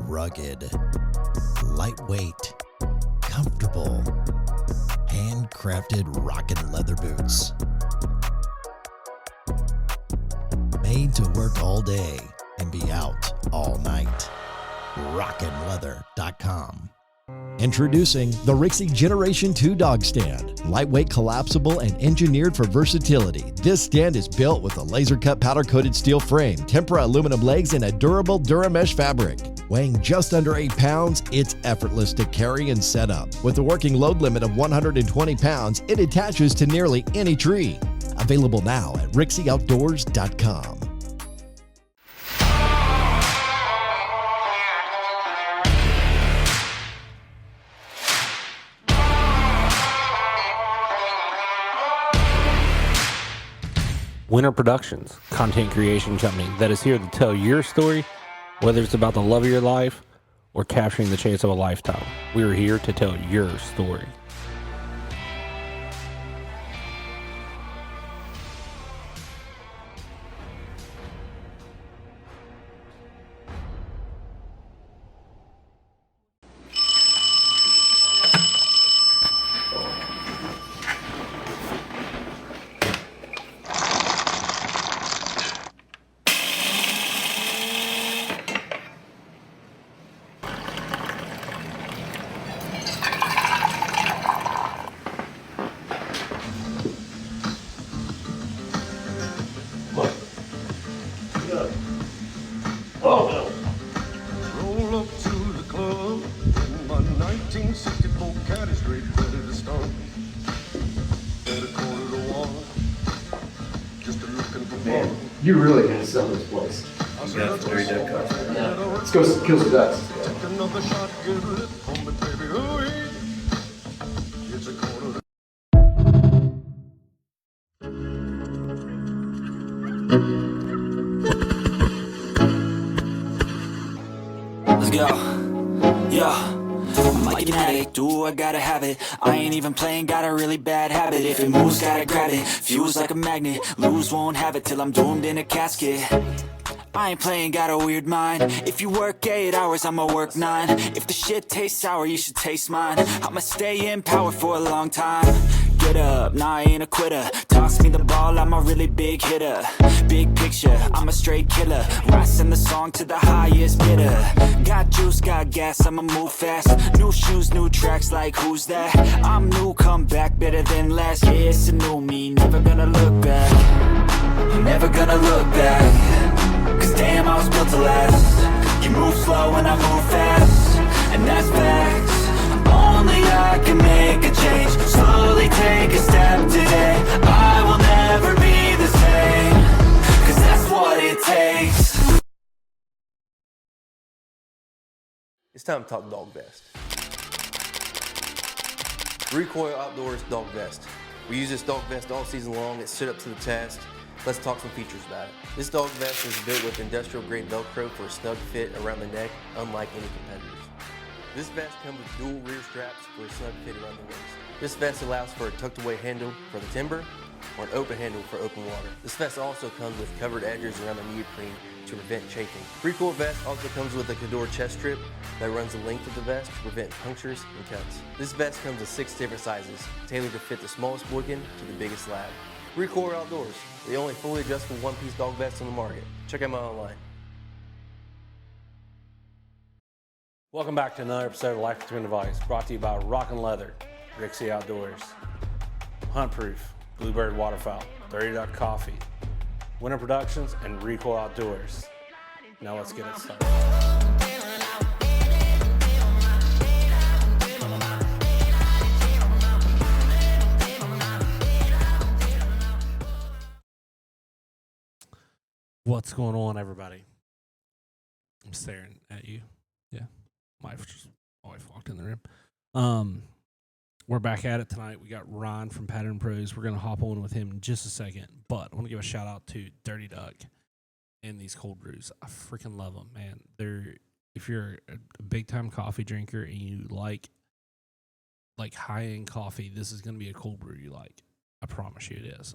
Rugged, lightweight, comfortable, handcrafted rockin' leather boots. Made to work all day and be out all night. RockinLeather.com. Introducing the Rixie Generation 2 Dog Stand. Lightweight, collapsible, and engineered for versatility. This stand is built with a laser-cut powder-coated steel frame, tempera aluminum legs, and a durable Duramesh fabric. Weighing just under 8 pounds, it's effortless to carry and set up. With a working load limit of 120 pounds, it attaches to nearly any tree. Available now at RixieOutdoors.com. Winter Productions, content creation company that is here to tell your story, whether it's about the love of your life or capturing the chase of a lifetime. We are here to tell your story. Roll up to the club in my 1964 caddy straight ready to start. At a quarter to one, just a looking for Man, fun. you really gotta sell this place. Yeah, it's very dead cut. Let's go kill some ducks. Take another shot, get a lip on me, baby. Oh, yeah. It's a quarter to Let's go. Yeah. I'm like an addict, do I gotta have it. I ain't even playing, got a really bad habit. If it moves, gotta grab it. Fuse like a magnet, lose, won't have it till I'm doomed in a casket. I ain't playing, got a weird mind. If you work 8 hours, I'ma work 9. If the shit tastes sour, you should taste mine. I'ma stay in power for a long time. Get up, nah, I ain't a quitter. Toss me the ball, I'm a really big hitter. Big picture, I'm a straight killer. Rising the song to the highest bidder. Got juice, got gas, I'ma move fast. New shoes, new tracks, like who's that? I'm new, come back, better than last. Yeah, it's a new me, never gonna look back. Never gonna look back. Cause damn, I was built to last. You move slow and I move fast, and that's facts. Only I can make a change. Slowly take a step today. I will never be the same. Cause that's what it takes. It's time to talk dog vest. Recoil Outdoors dog vest. We use this dog vest all season long. It's stood up to the test. Let's talk some features about it. This dog vest is built with industrial grade Velcro for a snug fit around the neck, unlike any competitors. This vest comes with dual rear straps for a snug fit around the waist. This vest allows for a tucked away handle for the timber or an open handle for open water. This vest also comes with covered edges around the neoprene to prevent chafing. Recoil vest also comes with a Cador chest strip that runs the length of the vest to prevent punctures and cuts. This vest comes in 6 different sizes, tailored to fit the smallest boykin to the biggest lab. Recoil Outdoors, the only fully adjustable one-piece dog vest on the market. Check them out online. Welcome back to another episode of Life Between the Vise, brought to you by Rockin' Leather, Rixie Outdoors, Hunt Proof, Bluebird Waterfowl, 30 Duck Coffee, Winter Productions, and Recoil Outdoors. Now let's get it started. What's going on, everybody? I'm staring at you. Yeah. My wife walked in the room. We're back at it tonight. We got Ron from Pattern Pros. We're going to hop on with him in just a second. But I want to give a shout out to Dirty Duck and these cold brews. I freaking love them, man. If you're a big time coffee drinker and you like high end coffee, this is going to be a cold brew you like. I promise you it is.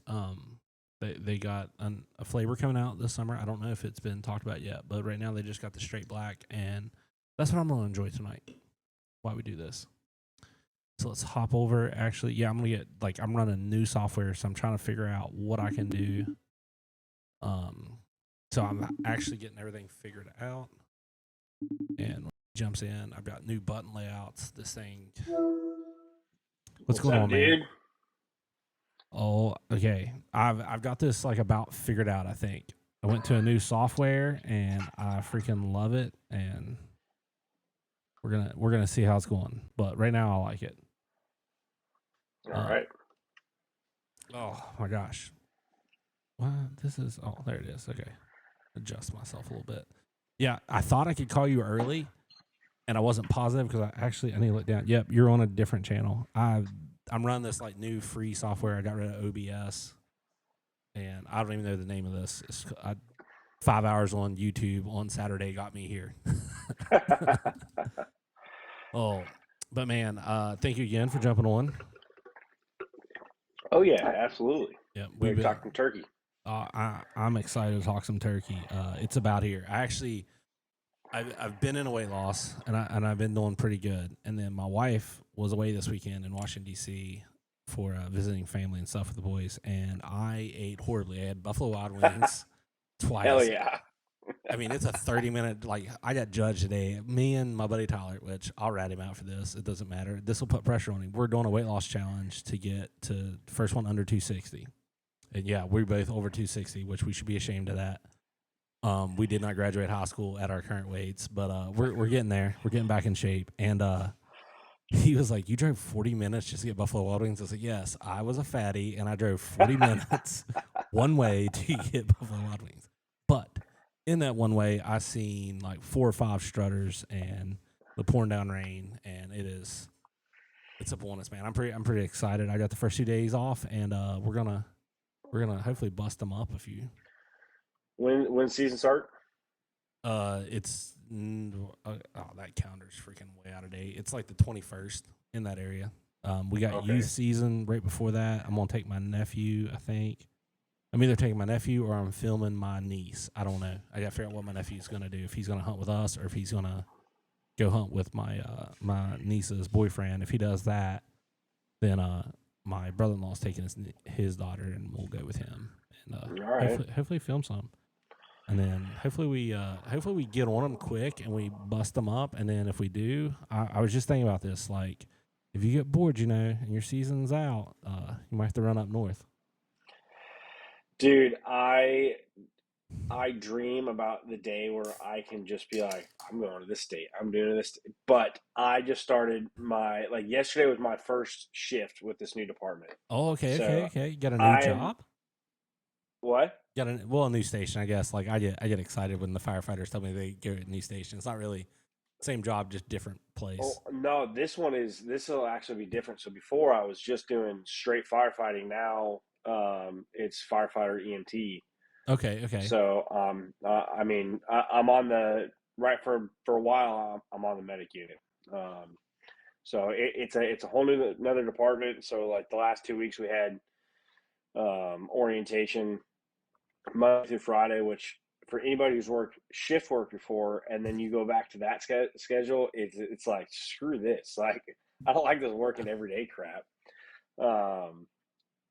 They got a flavor coming out this summer. I don't know if it's been talked about yet, but right now they just got the straight black, and that's what I'm going to enjoy tonight. Why we do this. So let's hop over. Actually, yeah, I'm going to get, I'm running new software, so I'm trying to figure out what I can do. So I'm actually getting everything figured out. And when it jumps in, I've got new button layouts. This thing. What's going on, man? Dude? Oh, okay. I've got this about figured out, I think. I went to a new software and I freaking love it, and we're gonna see how it's going. But right now I like it. All right. Oh my gosh. What? This is there it is. Okay. Adjust myself a little bit. Yeah, I thought I could call you early and I wasn't positive because I need to look down. Yep, you're on a different channel. I'm running this new free software. I got rid of OBS, and I don't even know the name of this. 5 hours on YouTube on Saturday got me here. But man, thank you again for jumping on. Oh yeah, absolutely. Yeah, we're talking turkey. I'm excited to talk some turkey. It's about here. I've been in a weight loss, and I've been doing pretty good. And then my wife was away this weekend in Washington, D.C. for visiting family and stuff with the boys, and I ate horribly. I had Buffalo Wild Wings twice. Hell yeah. I mean, it's a 30-minute, I got judged today. Me and my buddy Tyler, which I'll rat him out for this. It doesn't matter. This will put pressure on him. We're doing a weight loss challenge to get to first one under 260. And yeah, we're both over 260, which we should be ashamed of that. We did not graduate high school at our current weights, but we're getting there. We're getting back in shape. And he was like, "You drove 40 minutes just to get Buffalo Wild Wings?" I was like, "Yes, I was a fatty, and I drove 40 minutes one way to get Buffalo Wild Wings." But in that one way, I seen 4 or 5 strutters and the pouring down rain, and it's a bonus, man. I'm pretty excited. I got the first 2 days off, and we're gonna hopefully bust them up a few. When season start? It's that calendar's freaking way out of date. It's the 21st in that area. We got youth season right before that. I'm gonna take my nephew. I think I'm either taking my nephew or I'm filming my niece. I don't know. I gotta figure out what my nephew's gonna do. If he's gonna hunt with us or if he's gonna go hunt with my niece's boyfriend. If he does that, then my brother-in-law's taking his daughter, and we'll go with him. And all right. hopefully film some. And then hopefully we get on them quick and we bust them up. And then if we do, I was just thinking about this. If you get bored, and your season's out, you might have to run up north. Dude, I dream about the day where I can just be like, I'm going to this state. I'm doing this. But I just started yesterday was my first shift with this new department. Oh, okay, so okay. You got a new job? What? Got a new station, I guess. I get excited when the firefighters tell me they go to a new station. It's not really same job, just different place. Oh, no, this will actually be different. So before I was just doing straight firefighting. Now it's firefighter EMT. Okay. So I'm on the for a while. I'm on the medic unit. So it's a whole another department. So the last 2 weeks we had orientation Monday through Friday, which for anybody who's worked shift work before, and then you go back to that schedule, it's screw this. I don't like this working everyday crap.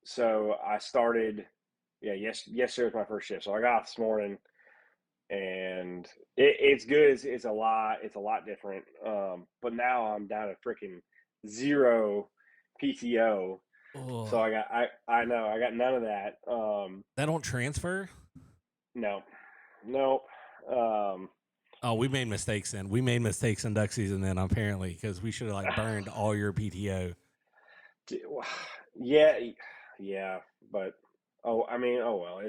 So I started, yesterday was my first shift. So I got off this morning, and it's good. It's a lot different. But now I'm down to freaking 0 PTO. Oh. So I know I got none of that. That don't transfer? No. We made mistakes then. We made mistakes in duck season then, apparently, because we should have burned all your PTO. Yeah, but oh well,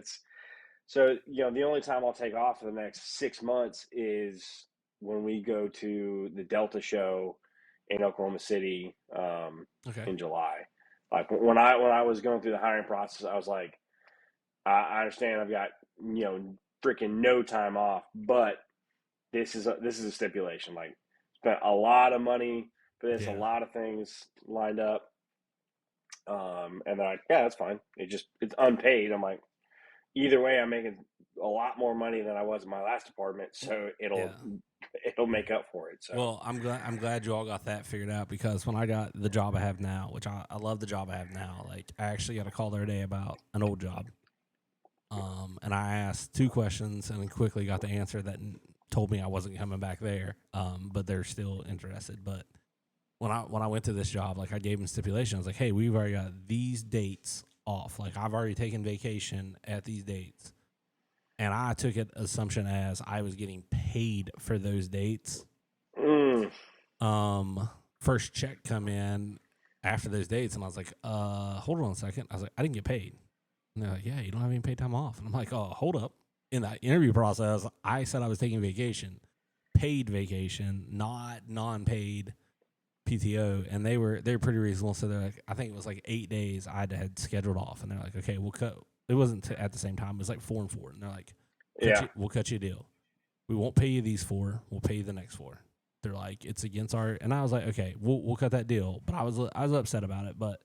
So, the only time I'll take off for the next 6 months is when we go to the Delta show in Oklahoma City Okay. in July. Like when I was going through the hiring process, I was like, I understand I've got freaking no time off, but this is a stipulation. Like, spent a lot of money for this, a Yeah. lot of things lined up, and they're like, yeah, that's fine. It's unpaid. I'm like, either way, I'm making a lot more money than I was in my last department, so it'll make up for it. So Well, I'm glad you all got that figured out, because when I got the job I have now, which I love the job I have now, like I actually got a call the other day about an old job. And I asked 2 questions and then quickly got the answer that told me I wasn't coming back there. But they're still interested. But when I went to this job, like I gave them stipulations. I was like, hey, we've already got these dates off. Like I've already taken vacation at these dates. And I took it assumption as I was getting paid for those dates. First check come in after those dates, and I was like, hold on a second. I was like, I didn't get paid. And they're like, yeah, you don't have any paid time off. And I'm like, oh, hold up. In that interview process, I said I was taking vacation, paid vacation, not non-paid PTO, and they're pretty reasonable. So they're like, I think it was like 8 days I had scheduled off, and they're like, okay, we'll cut. It wasn't at the same time. It was like 4 and 4, and they're like, we'll cut you a deal. We won't pay you these 4. We'll pay you the next 4. They're like, it's against our. And I was like, okay, we'll cut that deal. But I was upset about it. But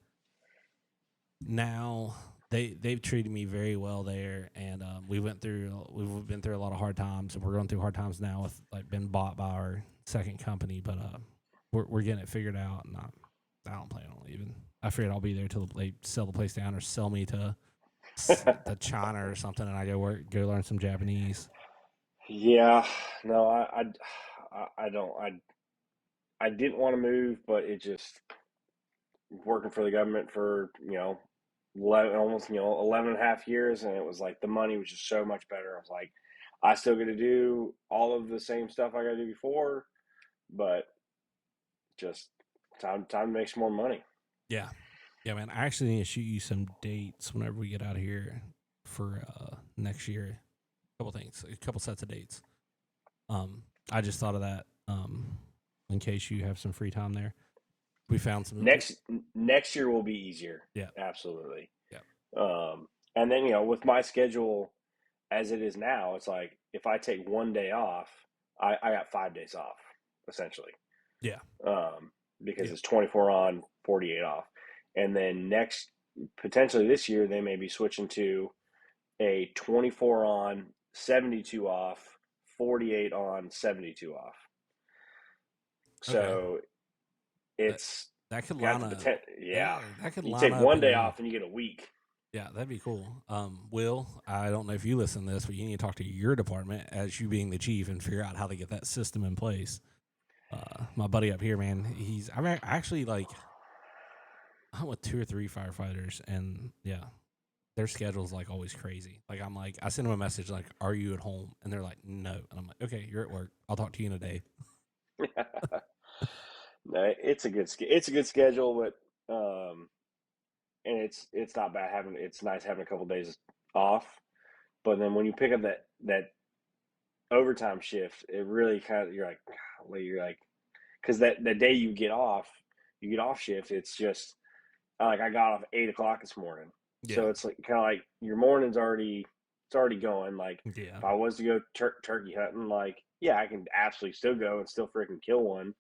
now they've treated me very well there, and we've been through a lot of hard times, and we're going through hard times now with like been bought by our second company. But we're getting it figured out, and I don't plan on leaving. I figured I'll be there till they sell the place down or sell me to China or something, and I go learn some Japanese. Yeah, no, I don't. I didn't want to move, but it just working for the government for 11 and a half years, and it was like the money was just so much better. I was like, I still get to do all of the same stuff I got to do before, but just time to make some more money. Yeah, man. I actually need to shoot you some dates whenever we get out of here for next year. A couple sets of dates. I just thought of that in case you have some free time there. We found some next year will be easier. Yeah, absolutely. Yeah. And then with my schedule as it is now, it's like if I take 1 day off, I got 5 days off essentially. Yeah. Because it's 24 on, 48 off, and then potentially this year they may be switching to a 24 on, 72 off, 48 on, 72 off. So it's that could line up. Yeah, that could you line take up 1 day off and you get a week. Yeah, that'd be cool. Will, I don't know if you listen to this, but you need to talk to your department as you being the chief and figure out how to get that system in place. My buddy up here, man, I'm actually like, I'm with 2 or 3 firefighters, and yeah, their schedule's like always crazy. Like I'm like, I send them a message like, "Are you at home?" And they're like, "No." And I'm like, "Okay, you're at work. I'll talk to you in a day." No, it's a good schedule, but and it's not bad it's nice having a couple of days off. But then when you pick up that overtime shift, it really you're like, because that day you get off shift, it's just like I got off at 8 o'clock this morning. Yeah. So it's like kind of like your morning's already going. Like if I was to go turkey hunting, like I can absolutely still go and still freaking kill one.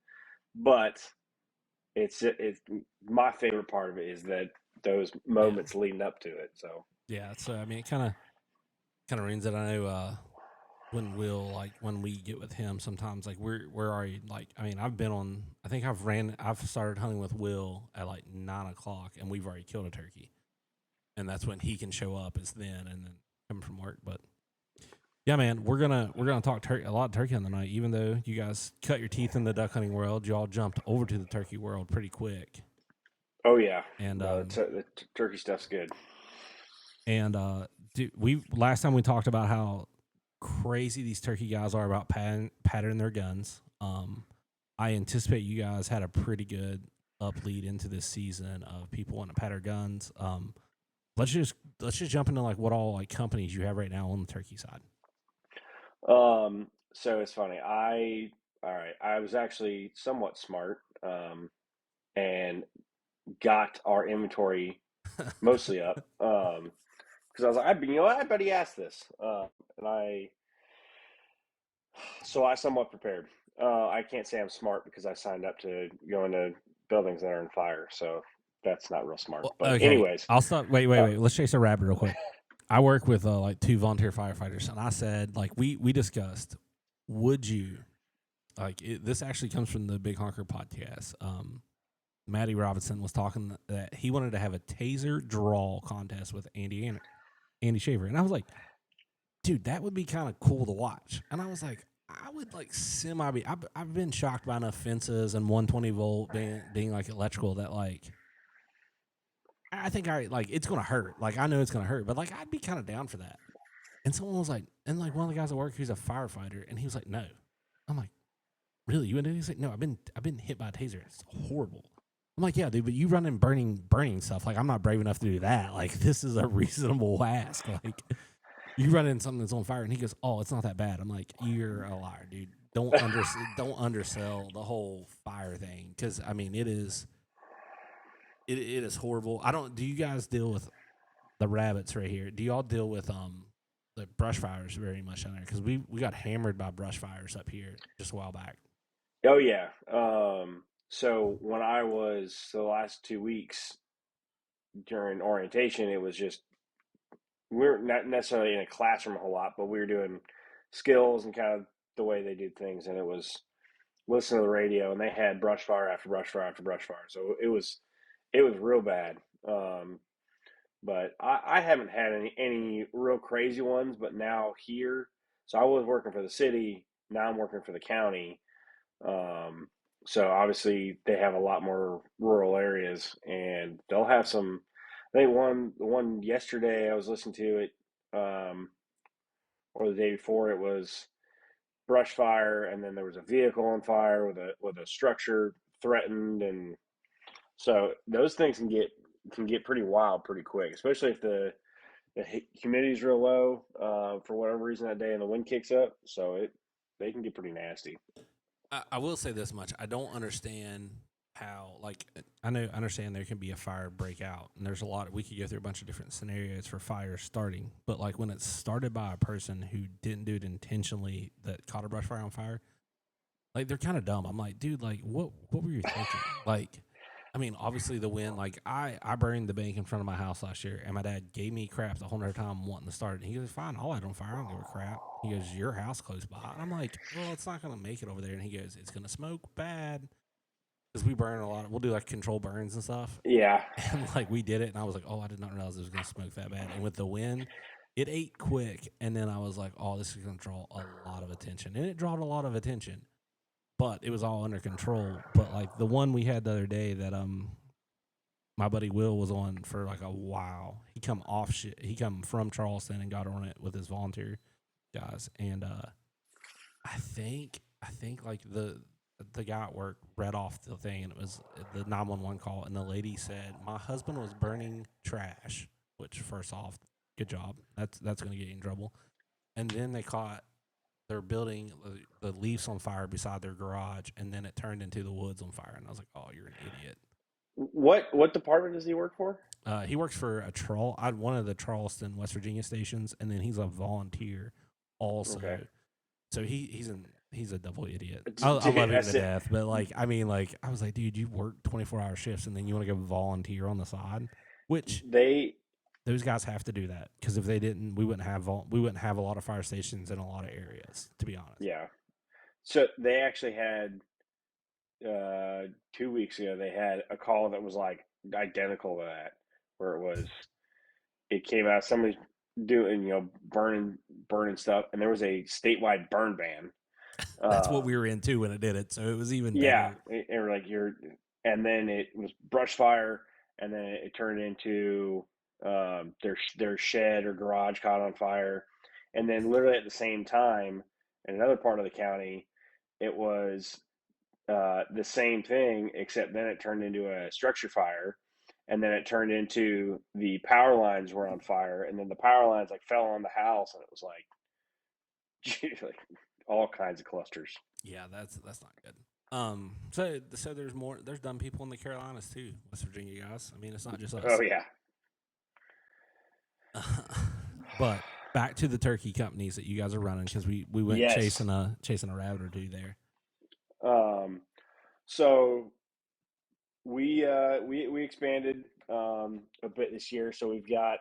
But it's my favorite part of it is that those moments leading up to it. So so I mean, it kind of rings it. I know when we get with him, sometimes like we're already like, I mean, I've started hunting with Will at like 9 o'clock, and we've already killed a turkey, and that's when he can show up is then, and then come from work. But yeah, man, we're gonna talk a lot of turkey on the night. Even though you guys cut your teeth in the duck hunting world, y'all jumped over to the turkey world pretty quick. Oh yeah, and the turkey stuff's good. And last time we talked about how crazy these turkey guys are about patterning their guns. I anticipate you guys had a pretty good up lead into this season of people wanting to pattern guns. let's just jump into like what all like companies you have right now on the turkey side. So it's funny. I was actually somewhat smart, and got our inventory mostly up. Because I was like, I bet he asked this. So I somewhat prepared. I can't say I'm smart because I signed up to go into buildings that are in fire, so that's not real smart. Well, But okay, anyways, I'll stop. Wait. Let's chase a rabbit real quick. I work with like 2 volunteer firefighters, and I said like we discussed, would you like this actually comes from the Big Honker podcast. Matty Robinson was talking that he wanted to have a taser draw contest with Andy Shaver, and I was like, dude, that would be kind of cool to watch. And I was like, I would like be. I've been shocked by enough fences and 120 volt being like electrical that like. I think it's gonna hurt. Like I know it's gonna hurt, but like I'd be kind of down for that. And someone was like, and like one of the guys at work who's a firefighter, and he was like, no. I'm like, really? You wouldn't do it? He's like, no, I've been hit by a taser. It's horrible. I'm like, yeah, dude, but you running burning stuff. Like I'm not brave enough to do that. Like this is a reasonable ask. Like you run in something that's on fire, and he goes, oh, it's not that bad. I'm like, you're a liar, dude. Don't undersell the whole fire thing, because I mean it is horrible. Do you guys deal with the rabbits right here? Do y'all deal with the brush fires very much down there? Because we got hammered by brush fires up here just a while back. oh yeah. So when I was the last 2 weeks during orientation, it was just we're not necessarily in a classroom a whole lot, but we were doing skills and kind of the way they did things, and it was listening to the radio, and they had brush fire after brush fire after brush fire. So it was real bad. But I haven't had any real crazy ones. But now here, so I was working for the city. Now I'm working for the county. So obviously they have a lot more rural areas, and they'll have some. I think the one yesterday I was listening to it, or the day before, it was brush fire, and then there was a vehicle on fire with a structure threatened, and so those things can get pretty wild pretty quick, especially if the humidity is real low for whatever reason that day, and the wind kicks up. So they can get pretty nasty. I will say this much: I don't understand how. Like, I understand there can be a fire breakout, and there's a lot. We could go through a bunch of different scenarios for fires starting, but like when it's started by a person who didn't do it intentionally, that caught a brush fire on fire, like they're kind of dumb. I'm like, dude, like what were you thinking? Like, I mean, obviously the wind. Like I burned the bank in front of my house last year, and my dad gave me crap the whole entire time wanting to start it. He goes, fine, I'll light it on fire. I don't give a crap. He goes, your house close by. And I'm like, well, it's not going to make it over there. And he goes, it's going to smoke bad. Because we burn a lot. We'll do like control burns and stuff. Yeah. And like we did it, and I was like, oh, I did not realize it was going to smoke that bad. And with the wind, it ate quick. And then I was like, oh, this is going to draw a lot of attention. And it drawed a lot of attention. But it was all under control. But like the one we had the other day that my buddy Will was on for like a while. He come from Charleston and got on it with his volunteer guys. And I think like the guy at work read off the thing, and it was the 911 call, and the lady said, my husband was burning trash, which first off, good job. That's going to get you in trouble. And then they caught their building, the leaves on fire beside their garage, and then it turned into the woods on fire. And I was like, oh, you're an idiot. What department does he work for? He works for one of the Charleston, West Virginia stations, and then he's a volunteer also. Okay. So he's a double idiot. I love him to death, but like I mean, like I was like, dude, you work 24-hour shifts and then you want to go volunteer on the side, which those guys have to do that, because if they didn't, we wouldn't have a lot of fire stations in a lot of areas, to be honest. Yeah. So they actually had 2 weeks ago, they had a call that was like identical to that, where it came out, somebody's doing, burning stuff, and there was a statewide burn ban. That's what we were in too when it did it, so it was even better. Yeah, and then it was brush fire, and then it turned into their shed or garage caught on fire, and then literally at the same time in another part of the county, it was the same thing, except then it turned into a structure fire, and then it turned into the power lines were on fire, and then the power lines like fell on the house, and it was like, like all kinds of clusters. Yeah, that's not good. So there's dumb people in the Carolinas too, West Virginia guys. I mean, it's not just us. Oh yeah. But back to the turkey companies that you guys are running, because we went Yes. chasing a rabbit or two there. So we expanded a bit this year, so we've got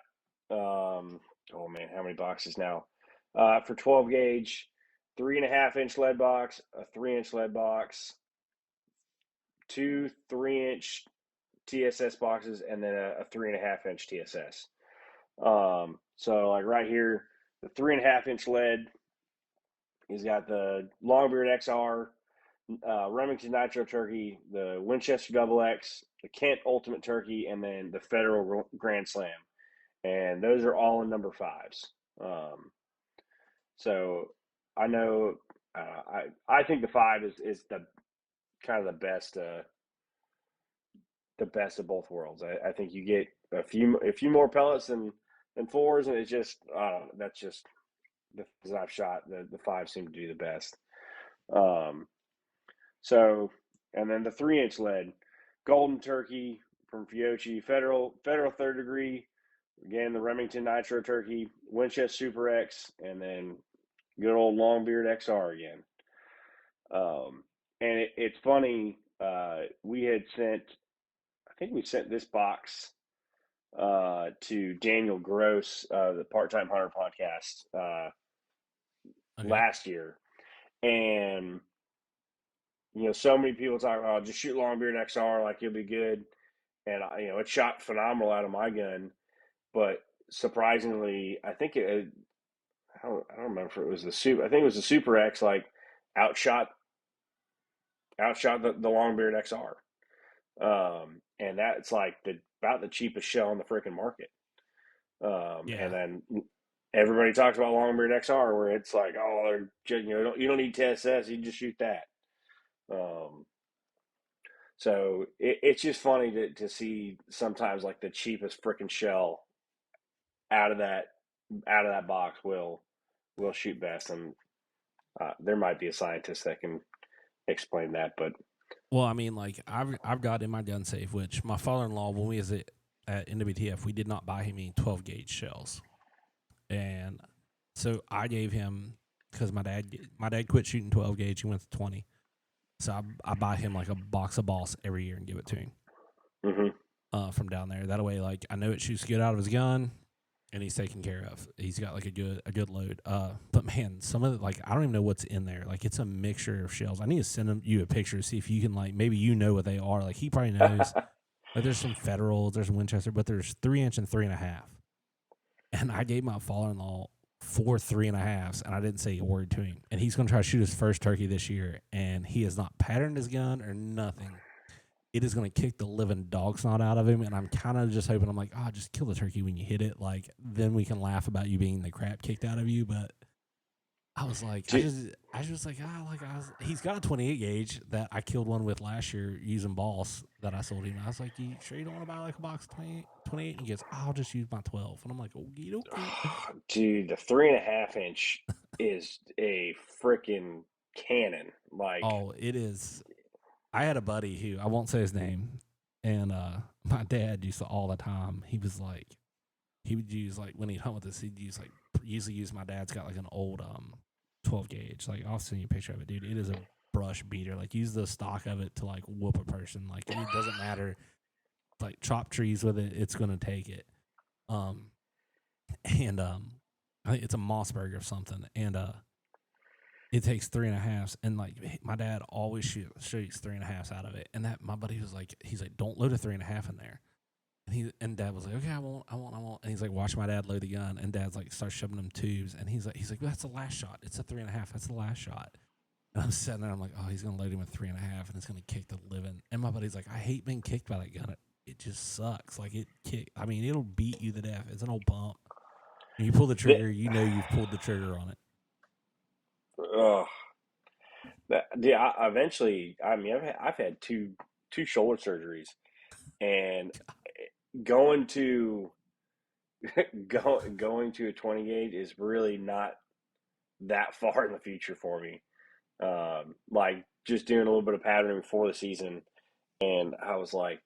oh man, how many boxes now? For 12 gauge, 3.5-inch lead box, a 3-inch lead box, 2 3-inch TSS boxes, and then a 3.5-inch TSS. So like right here, the 3.5-inch lead, he's got the Longbeard XR, Remington Nitro Turkey, the Winchester Double X, the Kent Ultimate Turkey, and then the Federal Grand Slam, and those are all in number 5s. So I know I think the 5 is the kind of the best of both worlds. I think you get a few more pellets than 4s, and it's just that's just the things I've shot. The 5 seem to do the best. So, and then the 3-inch lead, Golden Turkey from Fiocchi, Federal 3rd Degree, again the Remington Nitro Turkey, Winchester Super X, and then good old Longbeard XR again. And it's funny, we had sent, I think we sent this box to Daniel Gross, the Part-Time Hunter podcast, last year, and so many people talk about just shoot Longbeard XR, like you'll be good, and it shot phenomenal out of my gun, but surprisingly, I think I don't remember if it was the Super. I think it was the Super X, like outshot the Longbeard XR, and that's like about the cheapest shell on the freaking market. And then everybody talks about Longbeard XR, where it's like, oh, you don't need TSS, you just shoot that. So it's just funny to see sometimes like the cheapest freaking shell out of that box will shoot best, and there might be a scientist that can explain that, but well, I mean, like I've got in my gun safe, which my father-in-law, when we was at NWTF, we did not buy him any 12 gauge shells, and so I gave him, because my dad quit shooting 12 gauge, he went to 20. So I buy him like a box of Boss every year and give it to him from down there. That way, like I know it shoots good out of his gun, and he's taken care of. He's got like a good load. But man, some of like I don't even know what's in there. Like it's a mixture of shells. I need to send you a picture to see if you can like maybe what they are. Like he probably knows. Like there's some Federals, there's Winchester, but there's 3-inch and 3.5. And I gave my father-in-law 4 3.5s, and I didn't say a word to him. And he's going to try to shoot his first turkey this year, and he has not patterned his gun or nothing. It is going to kick the living dog snot out of him, and I'm kind of just hoping, I'm like, just kill the turkey when you hit it. Like, then we can laugh about you being the crap kicked out of you. But I was like, he's got a 28 gauge that I killed one with last year using Boss that I sold him. I was like, you sure you don't want to buy like a box of 28? And he goes, I'll just use my 12. And I'm like, okay. Dude, the 3.5-inch is a freaking cannon. Like, oh, it is. I had a buddy who, I won't say his name, and my dad used to all the time. He was like, he would use like when he'd hunt with us, he'd use like usually use my dad's got like an old 12 gauge. Like I'll send you a picture of it, dude. It is a brush beater. Like use the stock of it to like whoop a person. Like it doesn't matter. Like chop trees with it, it's gonna take it. And I think it's a Mossberg or something, and it takes 3.5s, and like my dad always shoots 3.5s out of it. And that my buddy was like, he's like, don't load a 3.5 in there. And Dad was like, okay, I won't. And he's like, watch my dad load the gun. And Dad's like, starts shoving them tubes. And he's like, that's the last shot. It's a 3.5. That's the last shot. And I'm sitting there. I'm like, oh, he's gonna load him with 3.5, and it's gonna kick the living. And my buddy's like, I hate being kicked by that gun. It just sucks. Like I mean, it'll beat you to death. It's an old pump. When you pull the trigger, you know you've pulled the trigger on it. Yeah. Eventually, I mean, I've had two shoulder surgeries, and going to going to a 20 gauge is really not that far in the future for me. Like just doing a little bit of patterning before the season, and I was like,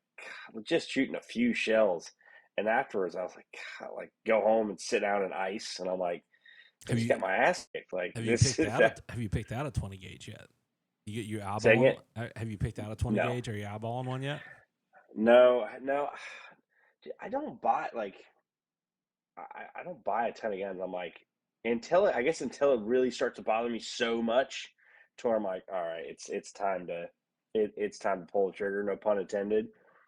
God, just shooting a few shells, and afterwards I was like, God, like go home and sit down in ice, and I'm like, I Have just you got my ass kicked. Like have you this picked is out that. have you picked out a 20 gauge yet? You get your Saying eyeballing. it? Have you picked out a 20 No, gauge? Are you eyeballing one yet? no, no. I don't buy like I don't buy a ton of guns. I'm like I guess until it really starts to bother me so much, to where I'm like, all right, it's time to pull the trigger. No pun intended,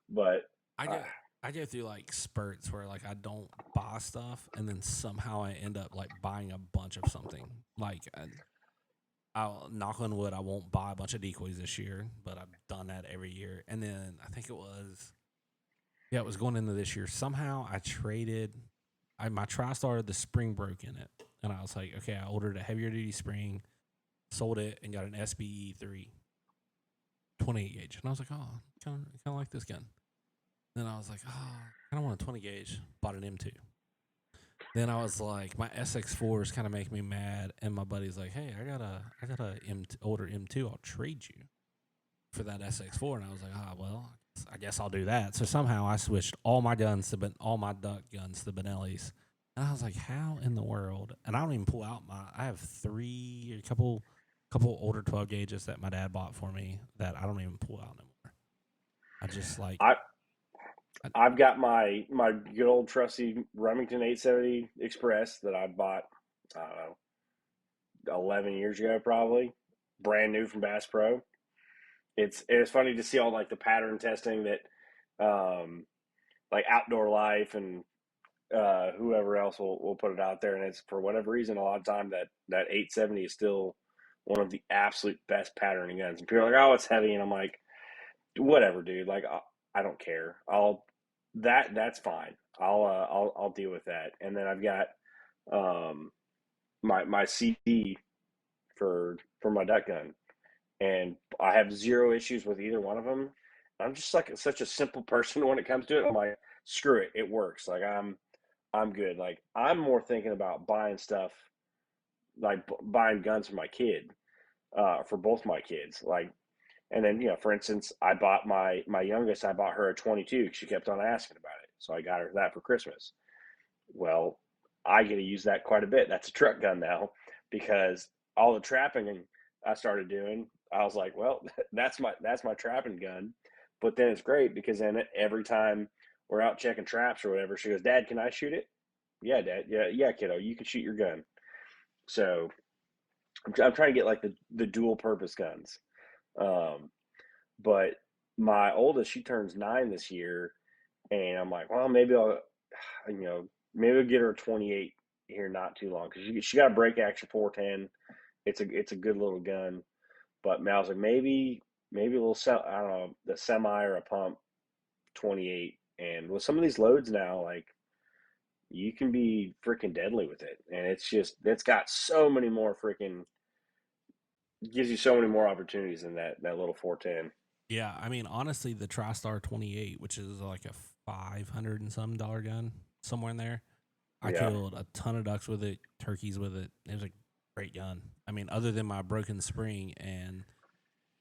but I uh, go I go through like spurts where like I don't buy stuff and then somehow I end up like buying a bunch of something. Like I'll knock on wood, I won't buy a bunch of decoys this year, but I've done that every year. And then I think it was going into this year. Somehow I traded my TriStar, the spring broke in it. And I was like, okay, I ordered a heavier duty spring, sold it, and got an SBE 3 28 gauge. And I was like, oh, kind of like this gun. Then I was like, oh, I kind of want a 20 gauge. Bought an M2. Then I was like, my SX4s kind of make me mad, and my buddy's like, hey, I got a older M2. I'll trade you for that SX4, and I was like, well, I guess I'll do that. So somehow I switched all my duck guns to Benelli's, and I was like, how in the world? And I don't even pull out I have a couple older 12 gauges that my dad bought for me that I don't even pull out anymore. I just like I I've got my good old trusty Remington 870 Express that I bought, I don't know, 11 years ago probably, brand new from Bass Pro. It's funny to see all like the pattern testing that like Outdoor Life and whoever else will put it out there, and it's for whatever reason a lot of time that 870 is still one of the absolute best patterning guns. And people are like, oh, it's heavy, and I'm like, whatever, dude. Like I don't care. That's fine. I'll deal with that. And then I've got um my CD for my duck gun, and I have zero issues with either one of them. I'm just like such a simple person when it comes to it. I'm like, screw it, it works. Like I'm good. Like I'm more thinking about buying stuff, like buying guns for my kid, for both my kids. Like, and then for instance, I bought my youngest. I bought her a 22. She kept on asking about it, so I got her that for Christmas. Well, I get to use that quite a bit. That's a truck gun now, because all the trapping I started doing, I was like, well, that's my trapping gun. But then it's great because then every time we're out checking traps or whatever, she goes, Dad, can I shoot it? Yeah, Dad. Yeah, yeah, kiddo, you can shoot your gun. So I'm trying to get like the dual purpose guns. Um, but my oldest, she turns 9 this year, and I'm like, well, maybe you know, maybe I'll get her a 28 here not too long, because she got a break action 410. It's a good little gun, but man, I was like, maybe a little I don't know, the semi or a pump 28, and with some of these loads now, like you can be freaking deadly with it, and it's got so many more freaking gives you so many more opportunities than that little 410. yeah, I mean, honestly, the TriStar 28, which is like a 500 and some dollar gun, somewhere in there. I Yeah, killed a ton of ducks with it, turkeys with it. It was a great gun. I mean, other than my broken spring, and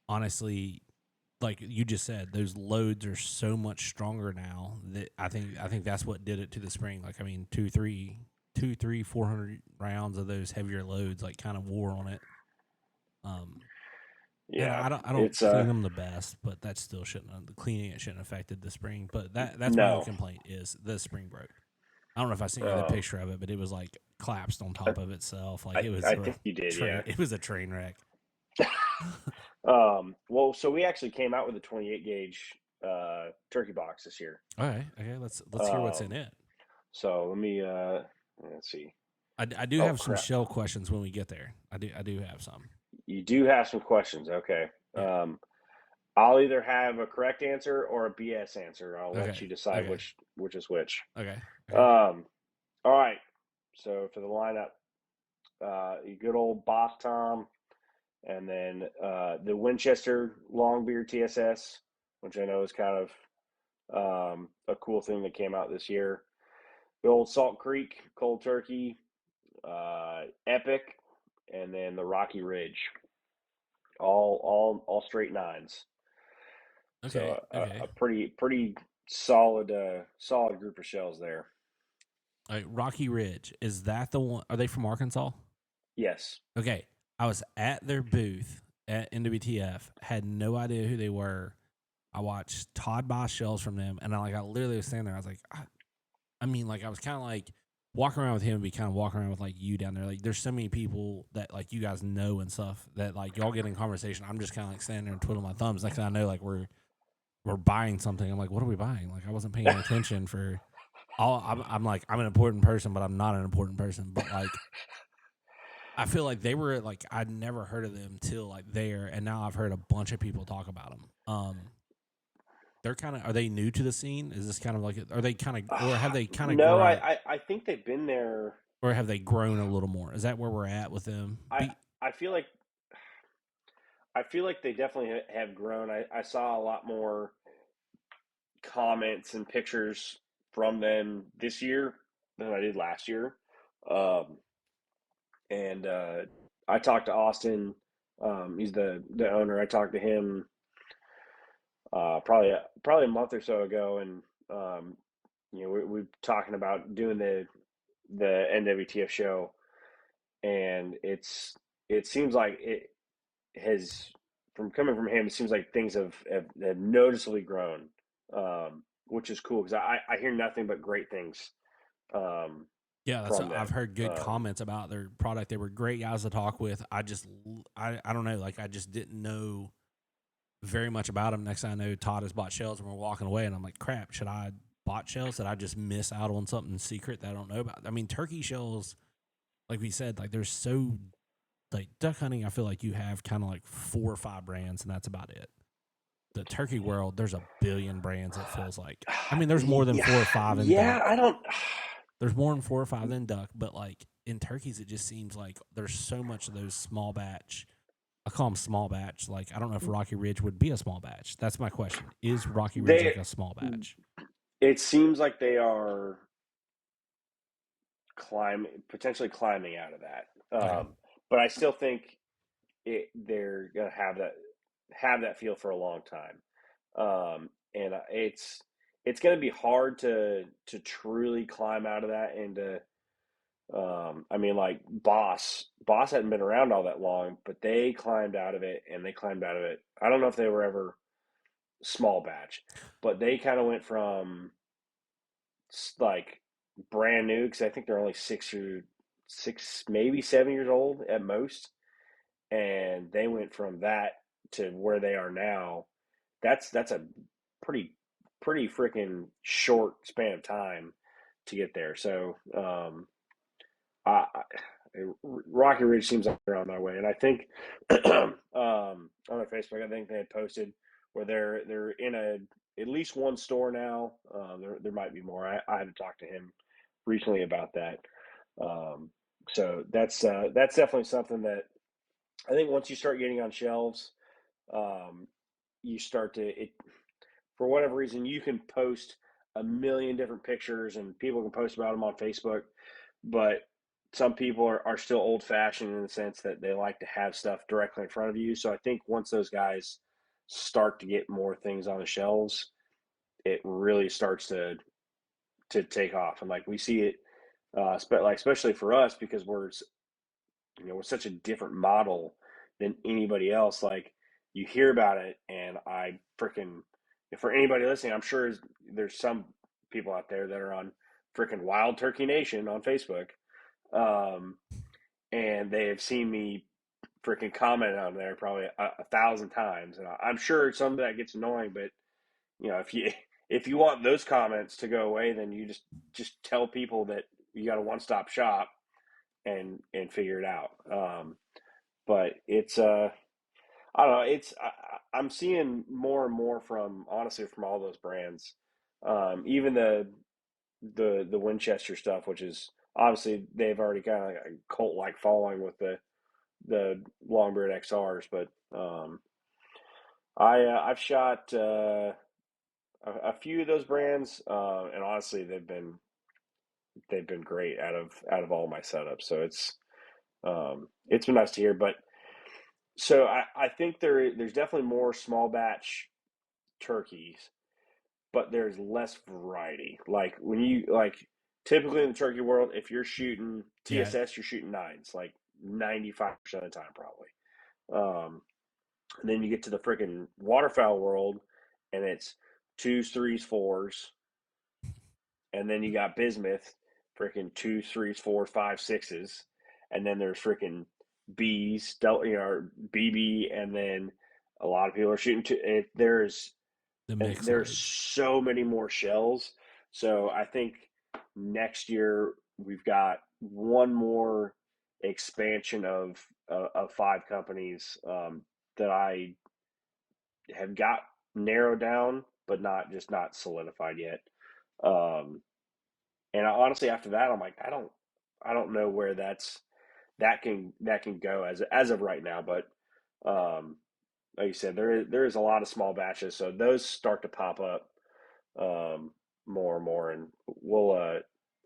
honestly, like you just said, those loads are so much stronger now that I think that's what did it to the spring. Like, I mean, 400 rounds of those heavier loads like kind of wore on it. And yeah, I don't it's clean them the best, but that still the cleaning it shouldn't have affected the spring. But that's my only no. complaint is the spring broke. I don't know if I sent you the uh, picture of it, but it was like collapsed on top of itself. Like I it was I think you did, yeah. it was a train wreck. Well, so we actually came out with a 28 gauge turkey box this year. Okay, let's hear what's in Um, it. so let's see. I do Oh have some crap! shell questions when we get there. I do have some. You do have some questions. Okay. Yeah. I'll either have a correct answer or a BS answer. I'll let Okay. you decide Okay. which is which. Okay. Okay. Um, all right. So for the lineup, your good old Bach Tom, and then the Winchester Longbeard TSS, which I know is kind of a cool thing that came out this year. The old Salt Creek Cold Turkey, Epic, and then the Rocky Ridge, all straight nines. Okay. So Okay. a pretty solid solid group of shells there. All right, Rocky Ridge, is that the one? Are they from Arkansas? Yes. Okay. I was at their booth at NWTF, had no idea who they were. I watched Todd buy shells from them, and I literally was standing there. I was like, I mean, like, I was kind of like walking around with him and be kind of walking around with like you down there. Like, there's so many people that like you guys know and stuff that like y'all get in conversation. I'm just kind of like standing there and twiddling my thumbs. Next thing I know, like we're buying something. I'm like, what are we buying? Like, I wasn't paying attention for all. I'm like, I'm an important person, but I'm not an important person. But like, I feel like they were like, I'd never heard of them till like there, and now I've heard a bunch of people talk about them. They're kind of, are they new to the scene? Is this kind of like, are they kind of, or have they kind of No, grown, I think they've been there. or have they grown a little more? Is that where we're at with them? I feel like they definitely have grown. I saw a lot more comments and pictures from them this year than I did last year. Um, and I talked to Austin. He's the owner. I talked to him probably a month or so ago, and we're talking about doing the NWTF show, and it seems like it has, from coming from him, it seems like things have noticeably grown, which is cool because I hear nothing but great things Yeah, from I've them. heard good comments about their product. They were great guys to talk with. I don't know, like I just didn't know very much about them. Next thing I know, Todd has bought shells and we're walking away, and I'm like, crap, should I bought shells? Did I just miss out on something secret that I don't know about? I mean, turkey shells, like we said, like there's so like duck hunting. I feel like you have kind of like 4 or 5 brands, and that's about it. The turkey world, there's a billion brands. It feels like. I mean, there's more than 4 or 5 in Yeah, duck. I don't. There's more than 4 or 5 than duck, but like in turkeys, it just seems like there's so much of those small batch. I call them small batch. Like, I don't know if Rocky Ridge would be a small batch. That's my question. Is Rocky Ridge like a small batch? It seems like they are potentially climbing out of that. Okay. But I still think they're gonna have that feel for a long time, and it's gonna be hard to truly climb out of that. And I mean, like Boss hadn't been around all that long, but they climbed out of it, and they climbed out of it. I don't know if they were ever small batch, but they kind of went from like brand new, because I think they're only 6 maybe 7 years old at most, and they went from that to where they are now. That's a pretty freaking short span of time to get there. So I, Rocky Ridge seems like they're on their way, and I think on their Facebook, I think they had posted where they're in at least one store now. There might be more. I had to talk to him recently about that. So that's definitely something that I think once you start getting on shelves, you start to it for whatever reason. You can post a million different pictures, and people can post about them on Facebook, but some people are still old fashioned in the sense that they like to have stuff directly in front of you. So I think once those guys start to get more things on the shelves, it really starts to take off. And like we see it, especially for us, because we're such a different model than anybody else. Like, you hear about it, and I freaking, for anybody listening, I'm sure there's some people out there that are on freaking Wild Turkey Nation on Facebook, and they have seen me freaking comment on there probably 1,000 times, and I'm sure some of that gets annoying. But if you want those comments to go away, then you just tell people that you got a one-stop shop and figure it out. But it's I don't know. I'm seeing more and more from, honestly, from all those brands, even the Winchester stuff, which is obviously they've already got a cult like following with the Longbeard XRs. But I've shot a few of those brands, and honestly, they've been great out of all my setups. So it's been nice to hear. But so I think there's definitely more small batch turkeys, but there's less variety. Like when you like typically in the turkey world, if you're shooting Yeah. TSS, you're shooting nines, like 95% of the time probably. And then you get to the freaking waterfowl world, and it's twos, threes, fours, and then you got bismuth, freaking twos, threes, fours, five, sixes, and then there's freaking B's, BB, and then a lot of people are shooting The and mix there's loads. so many more shells. So I think next year we've got one more expansion of five companies that I have got narrowed down, but not solidified yet. Um, and honestly, after that, I'm like, I don't know where that can go as of right now. But like you said, there is a lot of small batches, so those start to pop up more and more, and we'll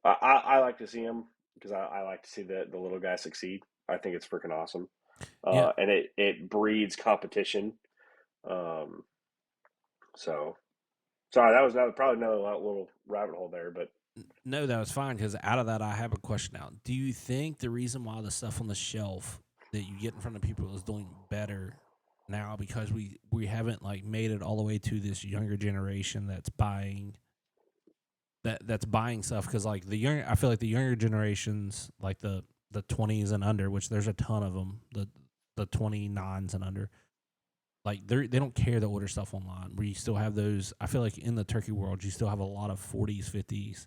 I like to see them because I like to see the little guy succeed. I think it's freaking awesome, Yeah. and it breeds competition. Um, so sorry, that was probably another little rabbit hole there, but No, that was fine because out of that, I have a question now. Do you think the reason why the stuff on the shelf that you get in front of people is doing better now because we haven't like made it all the way to this younger generation that's buying that's buying stuff because like I feel like the younger generations like the 20s and under, which there's a ton of them, the 29s and under, like they don't care to order stuff online. Where you still have those, I feel like in the turkey world, you still have a lot of 40s, 50s,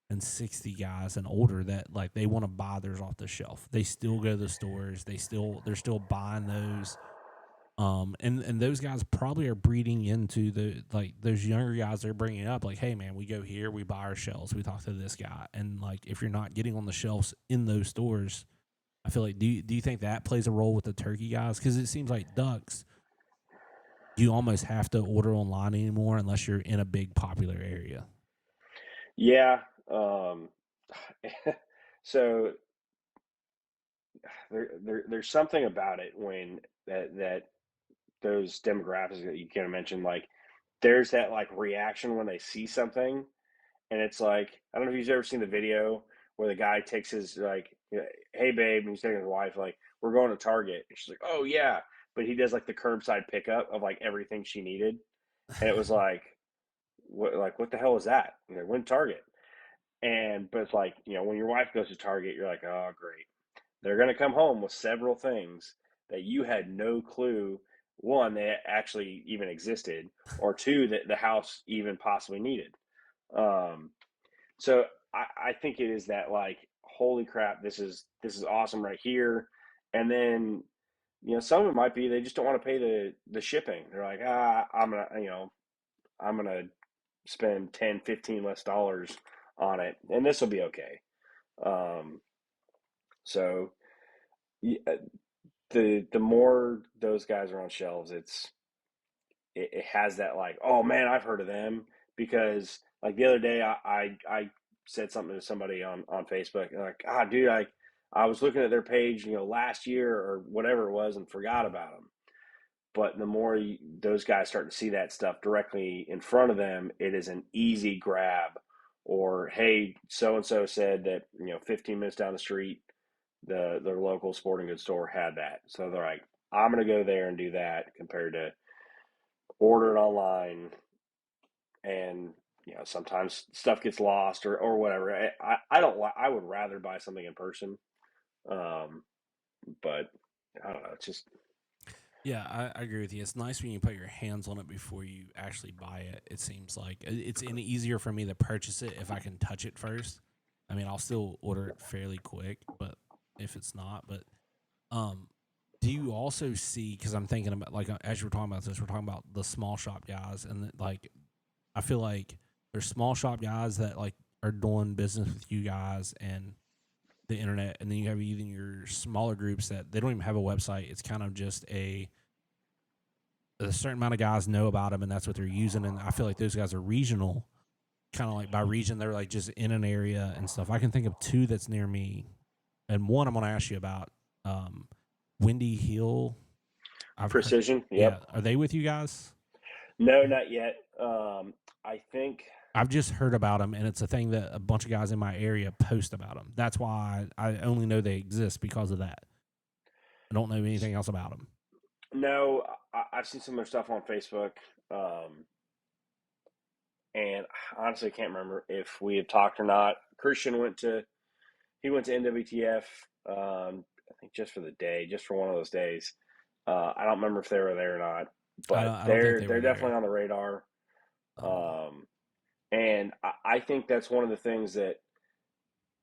and 60 guys and older that like they want to buy theirs off the shelf. They still go to the stores. They're still buying those. And those guys probably are breeding into the like those younger guys they're bringing up. Like, hey man, we go here, we buy our shells, we talk to this guy, and like if you're not getting on the shelves in those stores, I feel like do you think that plays a role with the turkey guys? Because it seems like ducks, you almost have to order online anymore unless you're in a big popular area. yeah. So there's something about it when that those demographics that you kind of mentioned, like there's that like reaction when they see something, and it's like I don't know if you've ever seen the video where the guy takes his like, hey babe, and he's taking his wife, like we're going to Target, and she's like, oh yeah, but he does like the curbside pickup of like everything she needed, and it was like, what the hell was that? And they went to Target, and but it's like when your wife goes to Target, you're like, oh great, they're gonna come home with several things that you had no clue. One, they actually even existed, or two, that the house even possibly needed. Um, so I think it is that like, holy crap, this is awesome right here. And then some of it might be they just don't want to pay the shipping. They're like, I'm gonna spend 10, 15 less dollars on it, and this will be okay. Um, so the more those guys are on shelves, it has that like, oh man, I've heard of them. Because like the other day I said something to somebody on Facebook, and like, dude, I was looking at their page last year or whatever it was, and forgot about them. But the more those guys start to see that stuff directly in front of them, it is an easy grab. Or hey, so and so said that 15 minutes down the street, their local sporting goods store had that, so they're like, I'm gonna go there and do that, compared to order it online. And sometimes stuff gets lost or whatever. I don't, I would rather buy something in person. um but I don't know, it's just Yeah, I agree with you. It's nice when you put your hands on it before you actually buy it. It seems like it's easier for me to purchase it if I can touch it first. I mean, I'll still order it fairly quick, but if it's not, but um, do you also see? Because I'm thinking about like as you're talking about this, we're talking about the small shop guys, and like I feel like there's small shop guys that like are doing business with you guys and the internet, and then you have even your smaller groups that they don't even have a website. It's kind of just a certain amount of guys know about them, and that's what they're using. And I feel like those guys are regional, kind of like by region. They're like just in an area and stuff. I can think of 2 that's near me, and one I'm going to ask you about. Windy Hill. Precision. Yeah, Yep. are they with you guys? No, not yet. I think I've just heard about them, and it's a thing that a bunch of guys in my area post about them. That's why I only know they exist because of that. I don't know anything else about them. no. I've seen some of their stuff on Facebook, and I honestly can't remember if we had talked or not. Christian went to NWTF. I think just for the day, just for one of those days. I don't remember if they were there or not, but I don't think they're definitely on the radar. And I think that's one of the things that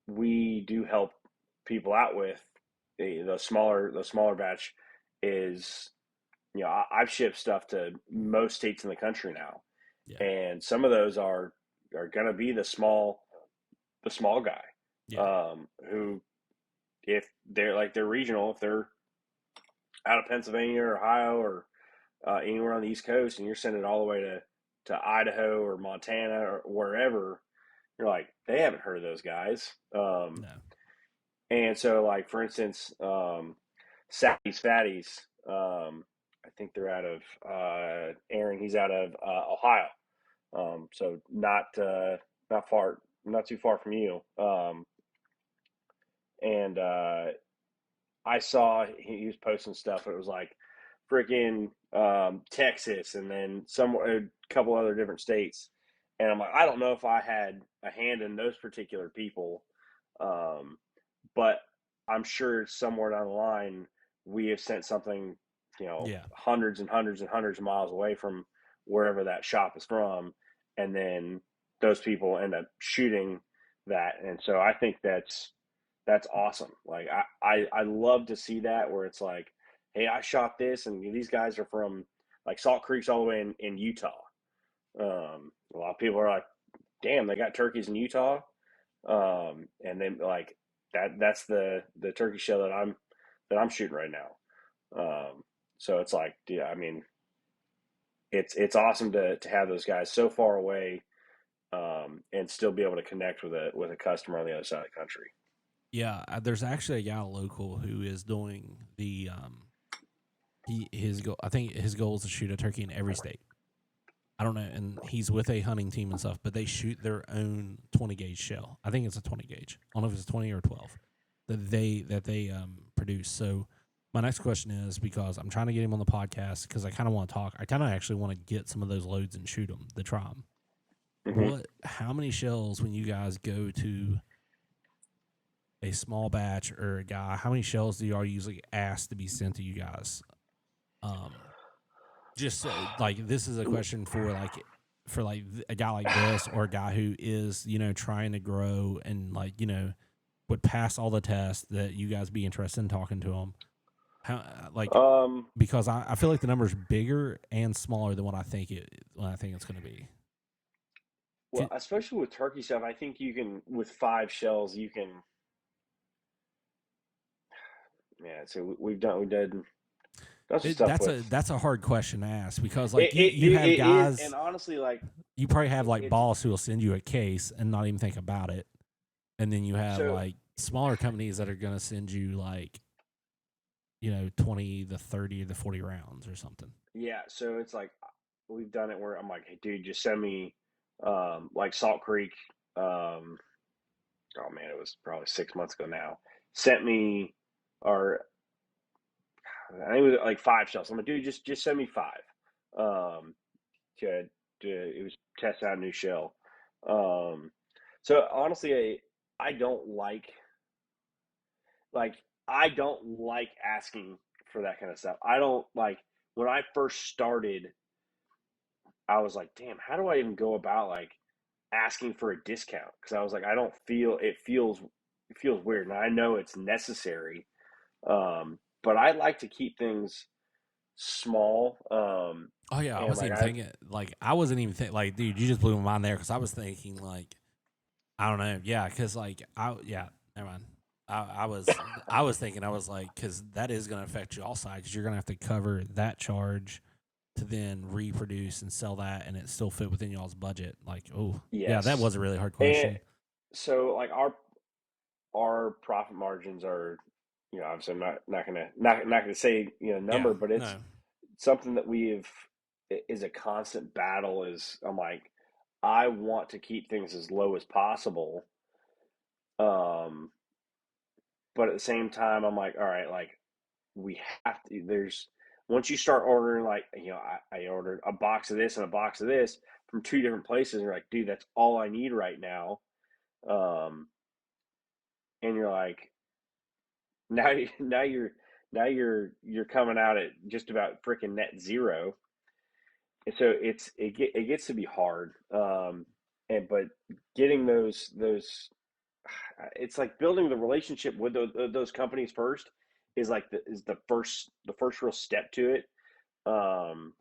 we do help people out with. The smaller batch is, I've shipped stuff to most states in the country now, and some of those are going to be the small guy, who, if they're regional, if they're out of Pennsylvania or Ohio or anywhere on the East Coast, and you're sending it all the way to Idaho or Montana or wherever, you're like, they haven't heard of those guys. No. And so, like, for instance, Sally's Fatties, I think they're out of Aaron. He's out of Ohio, so not too far from you. And I saw he was posting stuff. It was like freaking Texas, and then a couple other different states. And I'm like, I don't know if I had a hand in those particular people, but I'm sure somewhere down the line we have sent something, hundreds and hundreds and hundreds of miles away from wherever that shop is from, and then those people end up shooting that. And so I think that's awesome. Like I love to see that, where it's like, hey, I shot this, and these guys are from like Salt Creek's all the way in Utah. A lot of people are like, damn, they got turkeys in Utah. And then like that's the turkey shell that I'm shooting right now. So it's like, yeah, I mean, it's awesome to have those guys so far away, and still be able to connect with a customer on the other side of the country. Yeah, there's actually a guy local who is doing the his goal. I think his goal is to shoot a turkey in every state. I don't know, and he's with a hunting team and stuff, but they shoot their own 20 gauge shell. I think it's a 20 gauge. I don't know if it's 20 or 12 that they produce. So my next question is, because I'm trying to get him on the podcast, because I kind of want to talk. I kind of actually want to get some of those loads and shoot them, to try them. Mm-hmm. How many shells, when you guys go to a small batch or a guy, how many shells do y'all usually ask to be sent to you guys? Just like, this is a question for a guy like this, or a guy who is, trying to grow and would pass all the tests, that you guys be interested in talking to him. How, because I feel like the number's bigger and smaller than what I think it's going to be. Well, especially with turkey stuff, I think you can, with 5 shells, you can. Yeah, so we did. That's a hard question to ask, because you have guys, and honestly, like, you probably have boss who will send you a case and not even think about it, and then you have smaller companies that are going to send you 20 to 30 to 40 rounds or something. Yeah, so it's like, we've done it where I'm like, hey, dude, just send me like Salt Creek. Oh man, it was probably 6 months ago now. Sent me, or I think it was like 5 shells. I'm like, dude, just send me 5. It was test out a new shell. So honestly, I don't like asking for that kind of stuff. I don't like, when I first started, I was like, damn, how do I even go about asking for a discount? Because I was like, it feels weird, and I know it's necessary. But I like to keep things small. Oh yeah, I wasn't even thinking. I wasn't even thinking. Dude, you just blew my mind there, because I was thinking I don't know. Yeah, because never mind. I was thinking, because that is going to affect you all sides. Because you're going to have to cover that charge, to then reproduce and sell that and it still fit within y'all's budget? Like, oh, yeah, that Yes. was a really hard And question. so like our profit margins are, obviously I'm not gonna say, Yeah, number, but it's no. something that is a constant battle. Is I'm like, I want to keep things as low as possible. Um, but at the same time, I'm like, all right, like we have to. There's once you start ordering, like, I ordered a box of this and a box of this from two different places, and you're like, dude, that's all I need right now. Um, and you're like, now, you're coming out at just about freaking net zero. And so it gets to be hard. But getting those it's like building the relationship with those companies first is like the first real step to it. Um,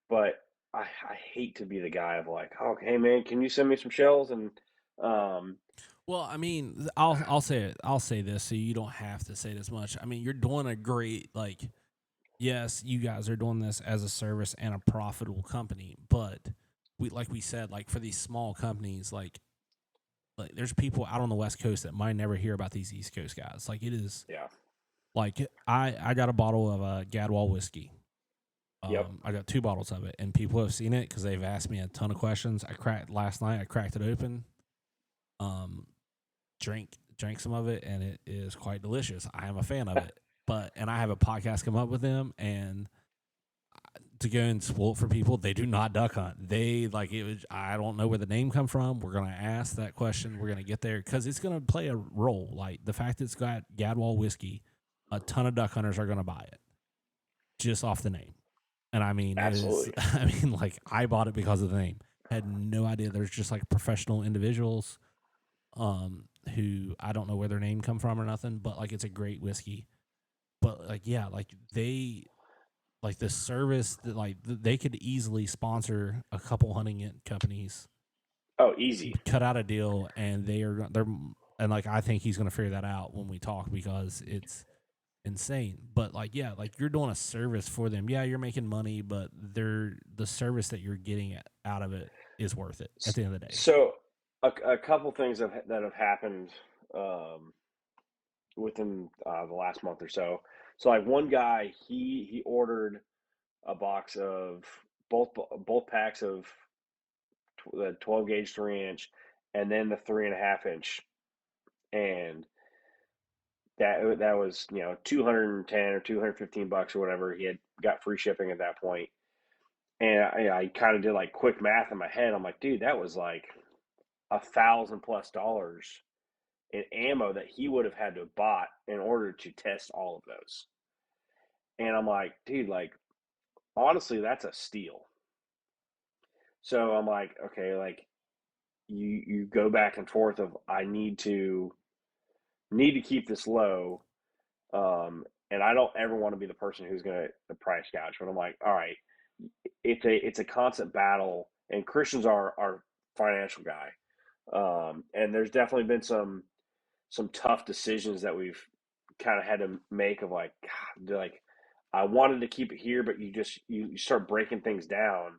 but I hate to be the guy of like, oh, hey man, can you send me some shells? And um, Well, I mean, I'll say it. I'll say this so you don't have to say this much. I mean, you're doing a great, like, yes, you guys are doing this as a service and a profitable company, but like we said, like for these small companies, like there's people out on the West Coast that might never hear about these East Coast guys. Like it is yeah, like I got a bottle of Gadwall whiskey. yep, I got 2 bottles of it, and people have seen it because they've asked me a ton of questions. I cracked last night. I cracked it open. Um, drank some of it, and it is quite delicious. I am a fan of it. And I have a podcast come up with them, and to go and spoil it for people, they do not duck hunt. They like it was. I don't know where the name come from. We're gonna ask that question. We're gonna get there because it's gonna play a role. Like the fact that it's got Gadwall whiskey, a ton of duck hunters are gonna buy it just off the name. And I mean, it is. absolutely. I mean, like I bought it because of the name. Had no idea there's just like professional individuals, who I don't know where their name come from or nothing, but like it's a great whiskey. But like yeah, like they like the service that like they could easily sponsor a couple hunting companies, Oh, easy. cut out a deal, and they're and like I think he's gonna figure that out when we talk because it's insane. But like yeah, like you're doing a service for them. Yeah, you're making money, but the service that you're getting out of it is worth it at the end of the day. So a couple things that have happened um, within the last month or so. So like one guy, he ordered a box of both packs of the 12 gauge 3-inch, and then the 3.5-inch, and that was 210 or $215 or whatever. He had got free shipping at that point, and I kind of did like quick math in my head. I'm like, dude, that was like $1,000+ in ammo that he would have had to have bought in order to test all of those. And I'm like, dude, like honestly, that's a steal. So I'm like, okay, like you go back and forth of I need to keep this low. And I don't ever want to be the person who's going to price gouge. But I'm like, all right, it's a constant battle. And Christian's our financial guy, and there's definitely been some tough decisions that we've kind of had to make of like, God, like I wanted to keep it here, but you start breaking things down,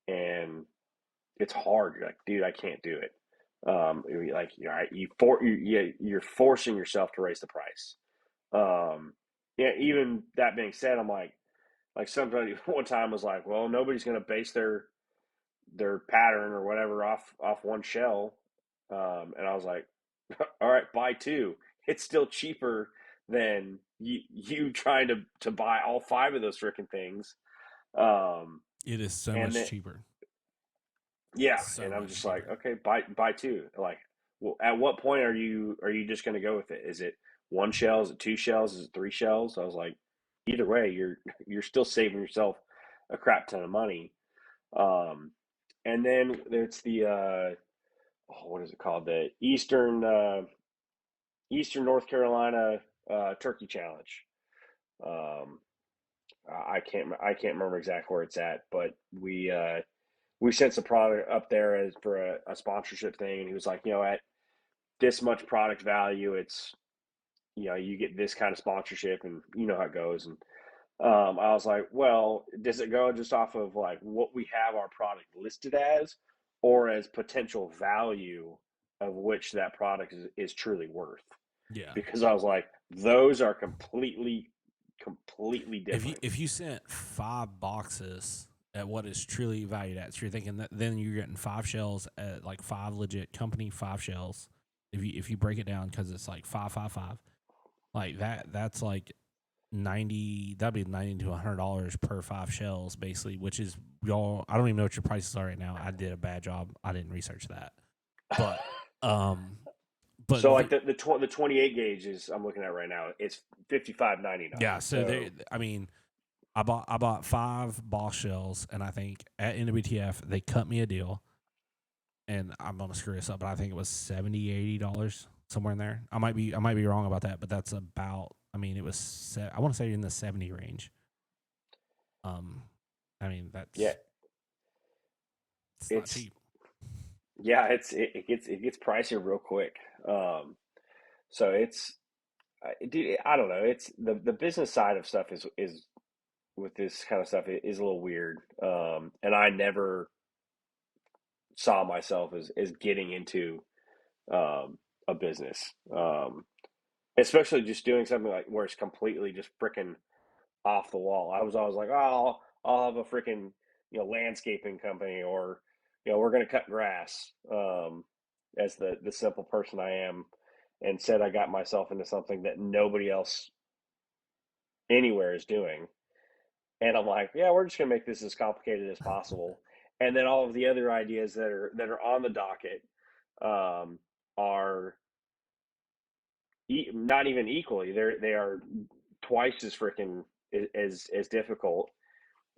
and it's hard. You're like, dude, I can't do it. You're like, all right, you're forcing yourself to raise the price. Yeah, even that being said, I'm like somebody one time was like, well, nobody's going to base their pattern or whatever off one shell. And I was like, all right, buy two. It's still cheaper than you trying to buy all five of those freaking things. Um, It is so and much then cheaper. yeah, So and I'm much just like, cheaper. okay, buy two. Like, well, at what point are you just going to go with it? Is it one shell? Is it two shells? Is it three shells? I was like, either way, you're still saving yourself a crap ton of money. Um, and then it's the what is it called? The Eastern North Carolina Turkey Challenge. Um, I can't remember exactly where it's at, but we sent some product up there as for a sponsorship thing, and he was like, at this much product value, it's you get this kind of sponsorship, and you know how it goes. And I was like, well, does it go just off of like what we have our product listed as, or as potential value of which that product is truly worth? Yeah. Because I was like, those are completely different. If you sent 5 boxes at what is truly valued at, so you're thinking that then you're getting 5 shells at like 5 legit company 5 shells. If you break it down, because it's like 555, like that's like 90. That'd be $90 to $100 per 5 shells, basically. Which is, y'all, I don't even know what your prices are right now. I did a bad job. I didn't research that, but but so like the 28 gauge is, I'm looking at right now, it's $55.99. yeah. So they, I mean, I bought 5 ball shells, and I think at NWTF they cut me a deal, and I'm gonna screw this up, but I think it was $70-$80 somewhere in there. I might be wrong about that, but that's about. I mean, it was I want to say in the 70 range. I mean that's it's not cheap. Yeah, it gets pricier real quick. So it's, dude, I don't know. It's the business side of stuff is with this kind of stuff is a little weird. And I never saw myself as getting into a business, especially just doing something like where it's completely just freaking off the wall. I was always like, oh, I'll have a freaking landscaping company, or we're gonna cut grass. As the simple person I am, and said I got myself into something that nobody else anywhere is doing. And I'm like, yeah, we're just gonna make this as complicated as possible. And then all of the other ideas that are on the docket are not even equally. They are twice as freaking as difficult.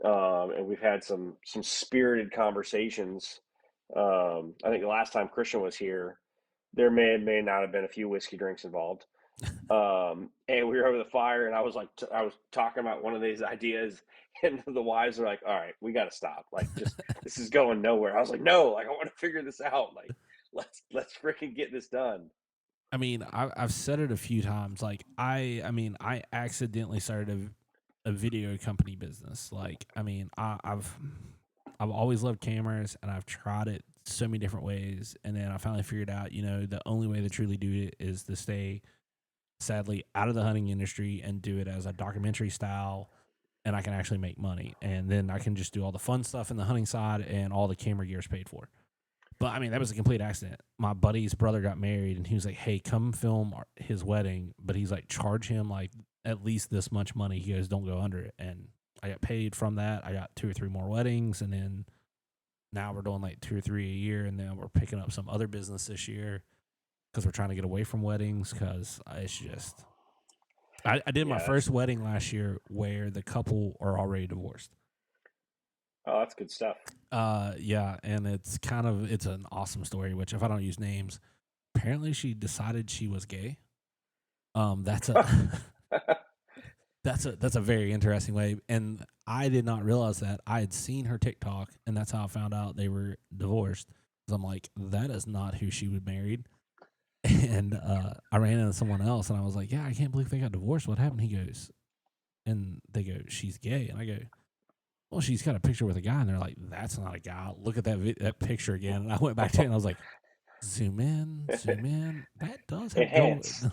And we've had some spirited conversations. I think the last time Christian was here, there may not have been a few whiskey drinks involved. And we were over the fire, and I was talking about one of these ideas, and the wives are like, all right, we got to stop. Like, just, this is going nowhere. I was like, no, like, I want to figure this out. Like, let's freaking get this done. I mean, I've said it a few times. Like, I mean, I accidentally started a video company business. Like, I mean, I've always loved cameras, and I've tried it so many different ways, and then I finally figured out, the only way to truly do it is to stay, sadly, out of the hunting industry and do it as a documentary style, and I can actually make money, and then I can just do all the fun stuff in the hunting side, and all the camera gear is paid for. But I mean, that was a complete accident. My buddy's brother got married, and he was like, hey, come film his wedding, but he's like, charge him like at least this much money. He goes, don't go under it. And I got paid from that. I got 2 or 3 more weddings, and then now we're doing like 2 or 3 a year, and then we're picking up some other business this year because we're trying to get away from weddings, because it's just I did my first wedding last year where the couple are already divorced. Oh, that's good stuff. Yeah, and it's an awesome story, which if I don't use names, apparently she decided she was gay. That's a very interesting way, and I did not realize that. I had seen her TikTok, and that's how I found out they were divorced. Because I'm like, that is not who she would married. And I ran into someone else, and I was like, yeah, I can't believe they got divorced. What happened? He goes, and they go, she's gay. And I go, well, she's got a picture with a guy. And they're like, that's not a guy. Look at that picture again. And I went back to it, and I was like, zoom in. That does have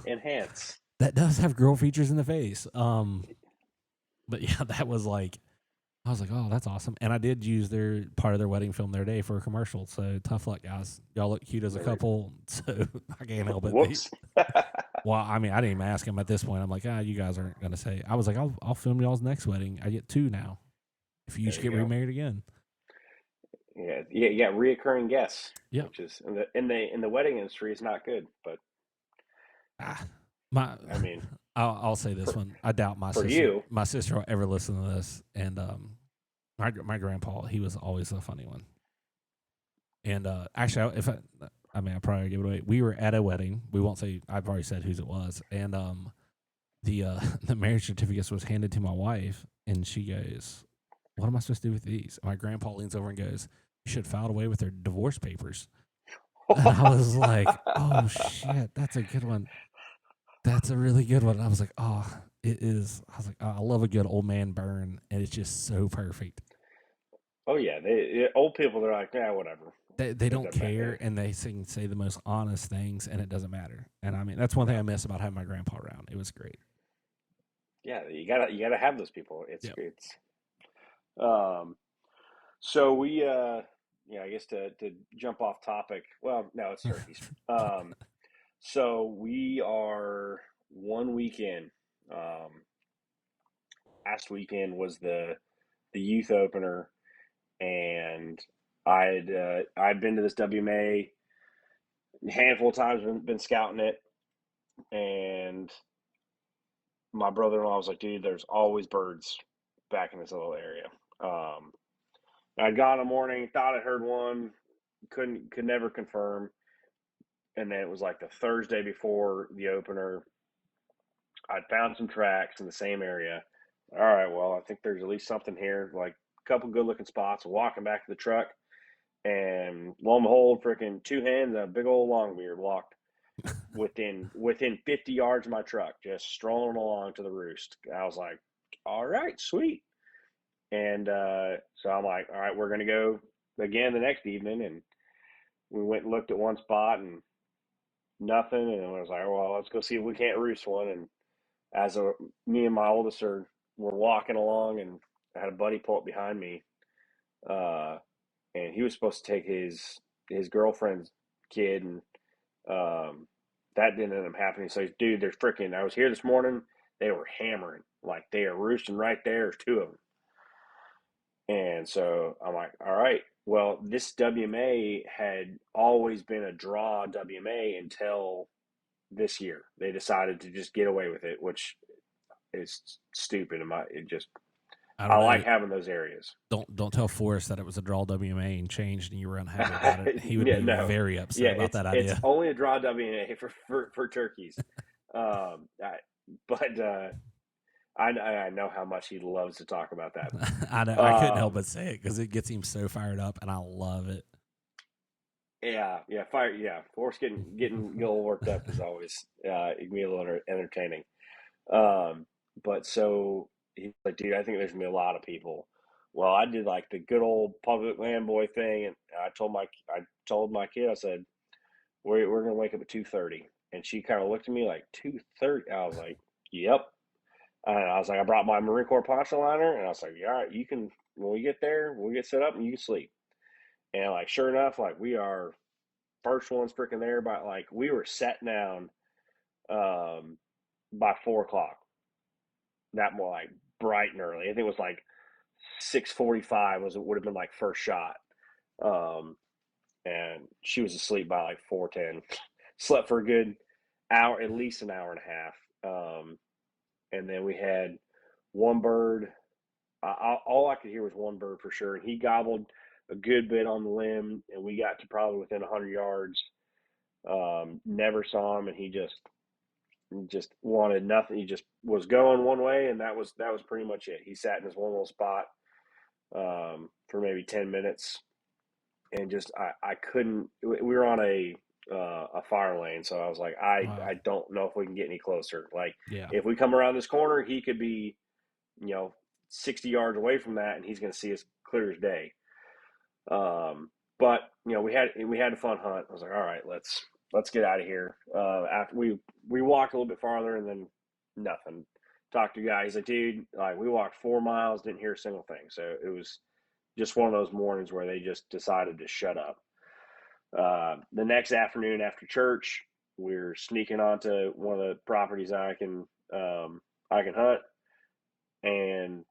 enhance. That does have girl features in the face. But yeah, that was like, I was like, oh, that's awesome. And I did use their part of their wedding film their day for a commercial. So tough luck, guys. Y'all look cute as a couple. So I can't help it. Whoops. Well, I mean, I didn't even ask him at this point. I'm like, you guys aren't going to say. I was like, I'll film y'all's next wedding. I get 2 now. If you each get remarried again. Yeah, reoccurring guests. Yeah. Which is in the wedding industry is not good, but I'll say this one. I doubt my sister will ever listen to this. And my grandpa, he was always the funny one. And actually, I probably give it away. We were at a wedding. We won't say. I've already said whose it was. And the marriage certificates was handed to my wife, and she goes, what am I supposed to do with these? My grandpa leans over and goes, you should file away with their divorce papers. And I was like, oh shit, that's a good one. That's a really good one. I was like, oh, it is. I was like, I love a good old man burn, and it's just so perfect. Oh yeah, old people, they're like, yeah, whatever. They It don't doesn't matter. care, and they can say the most honest things, and it doesn't matter. And I mean, that's one thing I No. miss about having my grandpa around. It was great. Yeah, you gotta have those people. Yep. It's um. So we yeah, I guess to jump off topic. Well, no, it's turkeys. So we are 1 week in. Last weekend was the youth opener, and I'd been to this WMA a handful of times, been scouting it, and my brother-in-law was like, dude, there's always birds back in this little area. Um, I'd gone in the morning, thought I heard one, could never confirm, and then it was like the Thursday before the opener. I'd found some tracks in the same area. All right, well, I think there's at least something here, like a couple good looking spots. Walking back to the truck, and lo and behold, freaking two hens and a big old longbeard walked within 50 yards of my truck, just strolling along to the roost. I was like, all right, sweet. And so I'm like, all right, we're gonna go again the next evening, and we went and looked at one spot and nothing, and I was like, well, let's go see if we can't roost one. And me and my oldest were walking along, and I had a buddy pull up behind me, uh, and he was supposed to take his girlfriend's kid, and that didn't end up happening. So, dude, there's freaking. I was here this morning. They were hammering, like they are roosting right there. There's two of them, and so I'm like, all right. Well, this WMA had always been a draw WMA until this year. They decided to just get away with it, which is stupid. I I don't like know. having those areas. Don't tell Forrest that it was a draw WMA and changed, and you were unhappy about it. He would Yeah, be no, very upset yeah, about that it's idea. only a draw WMA for turkeys. But I know how much he loves to talk about that. I know. I couldn't help Um, but say it because it gets him so fired up, and I love it. yeah, fire, yeah. Force getting all worked up is always it can be a little entertaining. Um, but so he's like, dude, I think there's gonna be a lot of people. Well, I did like the good old public land boy thing, and I told my kid, I said, we're gonna wake up at 2:30, and she kind of looked at me like 2:30. I was like, yep. And I was like, I brought my Marine Corps poncho liner, and I was like, yeah, all right, you can when we get there, we'll get set up and you can sleep. And like sure enough, like we are first ones freaking there by like we were sat down um by 4 o'clock. That more like bright and early. I think it was like 6:45 would have been like first shot. Um and she was asleep by like 4:10. Slept for a good hour, at least an hour and a half. And then we had one bird. All I could hear was one bird for sure, and he gobbled a good bit on the limb, and we got to probably within 100 yards. Never saw him, and he just wanted nothing. He just was going one way, and that was pretty much it. He sat in his one little spot for maybe 10 minutes, and just I couldn't. We were on a fire lane, so I was like, Wow. I don't know if we can get any closer. Like Yeah. if we come around this corner, he could be, you know, 60 yards away from that, and he's going to see us clear as day. But we had a fun hunt. I was like, all right, let's get out of here. After we walked a little bit farther, and then nothing. Talked to guys. Like, dude, like we walked 4 miles, didn't hear a single thing. So it was just one of those mornings where they just decided to shut up. The next afternoon after church, we're sneaking onto one of the properties I can hunt, and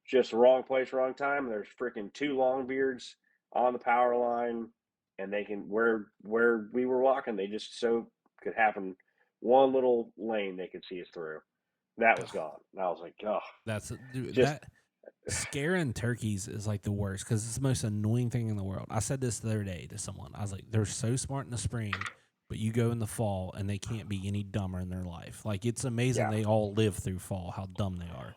just the wrong place, wrong time. There's freaking two longbeards on the power line, and they can where we were walking. They just so could happen one little lane they could see us through. That was gone. And I was like, oh, Dude, just that scaring turkeys is like the worst because it's the most annoying thing in the world. I said this the other day to someone. I was like, they're so smart in the spring, but you go in the fall and they can't be any dumber in their life. Like it's amazing yeah. they all live through fall. How dumb they are.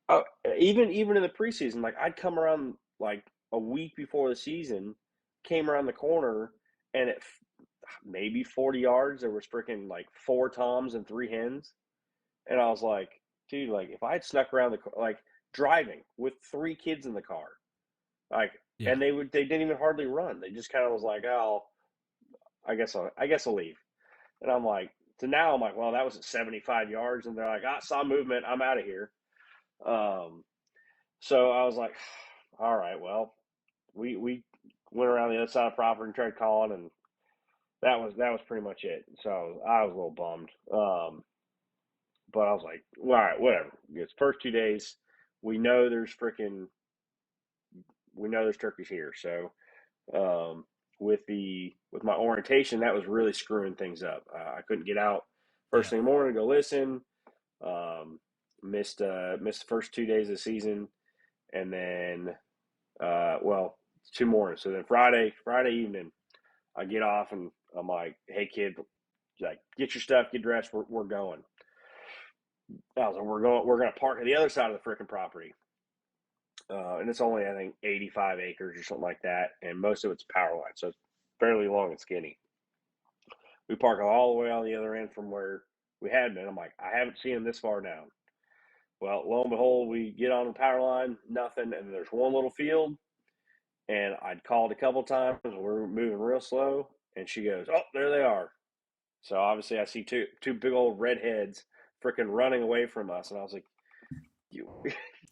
Oh, even in the preseason, like I'd come around like a week before the season, came around the corner, and maybe 40 yards there was freaking like four toms and three hens, And I was like, dude, like if I had snuck around the car, like driving with 3 kids in the car, like, Yeah. and they didn't even hardly run. They just kind of was like, oh, I guess I'll leave. And I'm like, so now I'm like, well, that was at 75 yards, and they're like, I saw movement, I'm out of here. Um, so I was like, all right, well, we went around the other side of the property and tried calling, and that was pretty much it. So I was a little bummed. But I was like, well, all right, whatever. It's first 2 days. We know there's turkeys here. So with my orientation, that was really screwing things up. I couldn't get out first thing in the morning to go listen. Missed the first 2 days of the season, and then 2 mornings. So then Friday evening, I get off and I'm like, hey kid, like get your stuff, get dressed, we're going. I was like, we're going to park at the other side of the freaking property. And it's only, I think, 85 acres or something like that. And most of it's power line. So it's fairly long and skinny. We park all the way on the other end from where we had been. I'm like, I haven't seen them this far down. Well, lo and behold, we get on the power line, nothing. And there's one little field. And I'd called a couple times. We're moving real slow. And she goes, oh, there they are. So obviously I see two big old redheads freaking running away from us. And I was like, you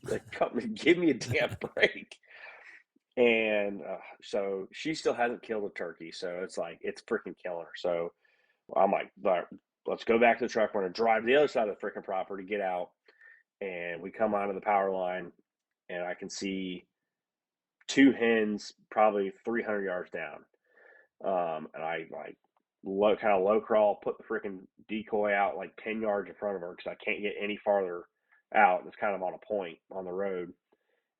like, give me a damn break. And so she still hasn't killed a turkey. So it's like, it's freaking killing her. So I'm like, all right, let's go back to the truck. We're going to drive to the other side of the freaking property, get out. And we come onto the power line and I can see 2 hens probably 300 yards down. And I like kind of low crawl, put the freaking decoy out like 10 yards in front of her because I can't get any farther out. It's kind of on a point on the road.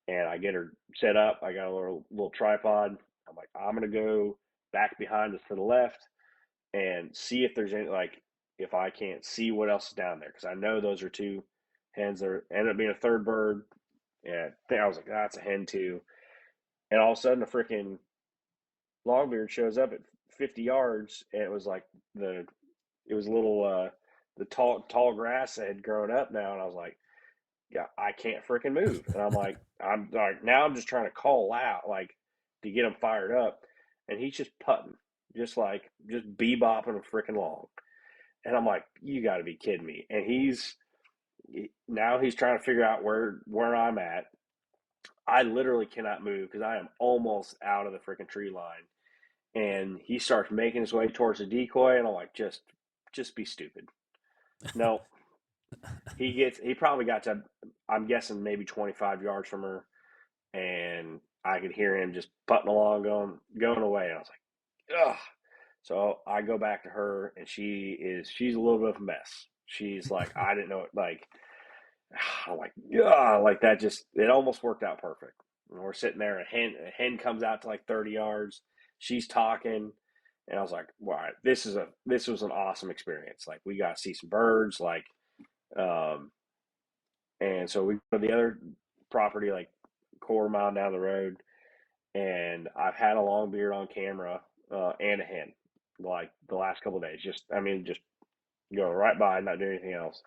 And I get her set up. I got a little tripod. I'm like, I'm going to go back behind us to the left and see if there's any, like, if I can't see what else is down there. Because I know those are 2 hens. There ended up being a third bird. And I was like, that's a hen too. And all of a sudden, a freaking longbeard shows up at 50 yards. And it was like it was a little, the tall grass that had grown up now. And I was like, yeah, I can't freaking move. And I'm like, now I'm just trying to call out, like, to get him fired up. And he's just putting, just bebopping him freaking long. And I'm like, you got to be kidding me. And he's trying to figure out where I'm at. I literally cannot move because I am almost out of the freaking tree line. And he starts making his way towards the decoy. And I'm like, just be stupid. No. He probably got to, I'm guessing, maybe 25 yards from her, and I could hear him just putting along, going away. And I was like, ugh. So I go back to her, and she's a little bit of a mess. She's like, I didn't know it. Like, I'm like, yeah, like that. Just, it almost worked out perfect. And we're sitting there, and a hen comes out to like 30 yards. She's talking, and I was like, wow, this was an awesome experience. Like, we got to see some birds, like. And so we go to the other property, like a quarter mile down the road, and I've had a longbeard on camera and a hen, like the last couple of days. Just go right by, not do anything else.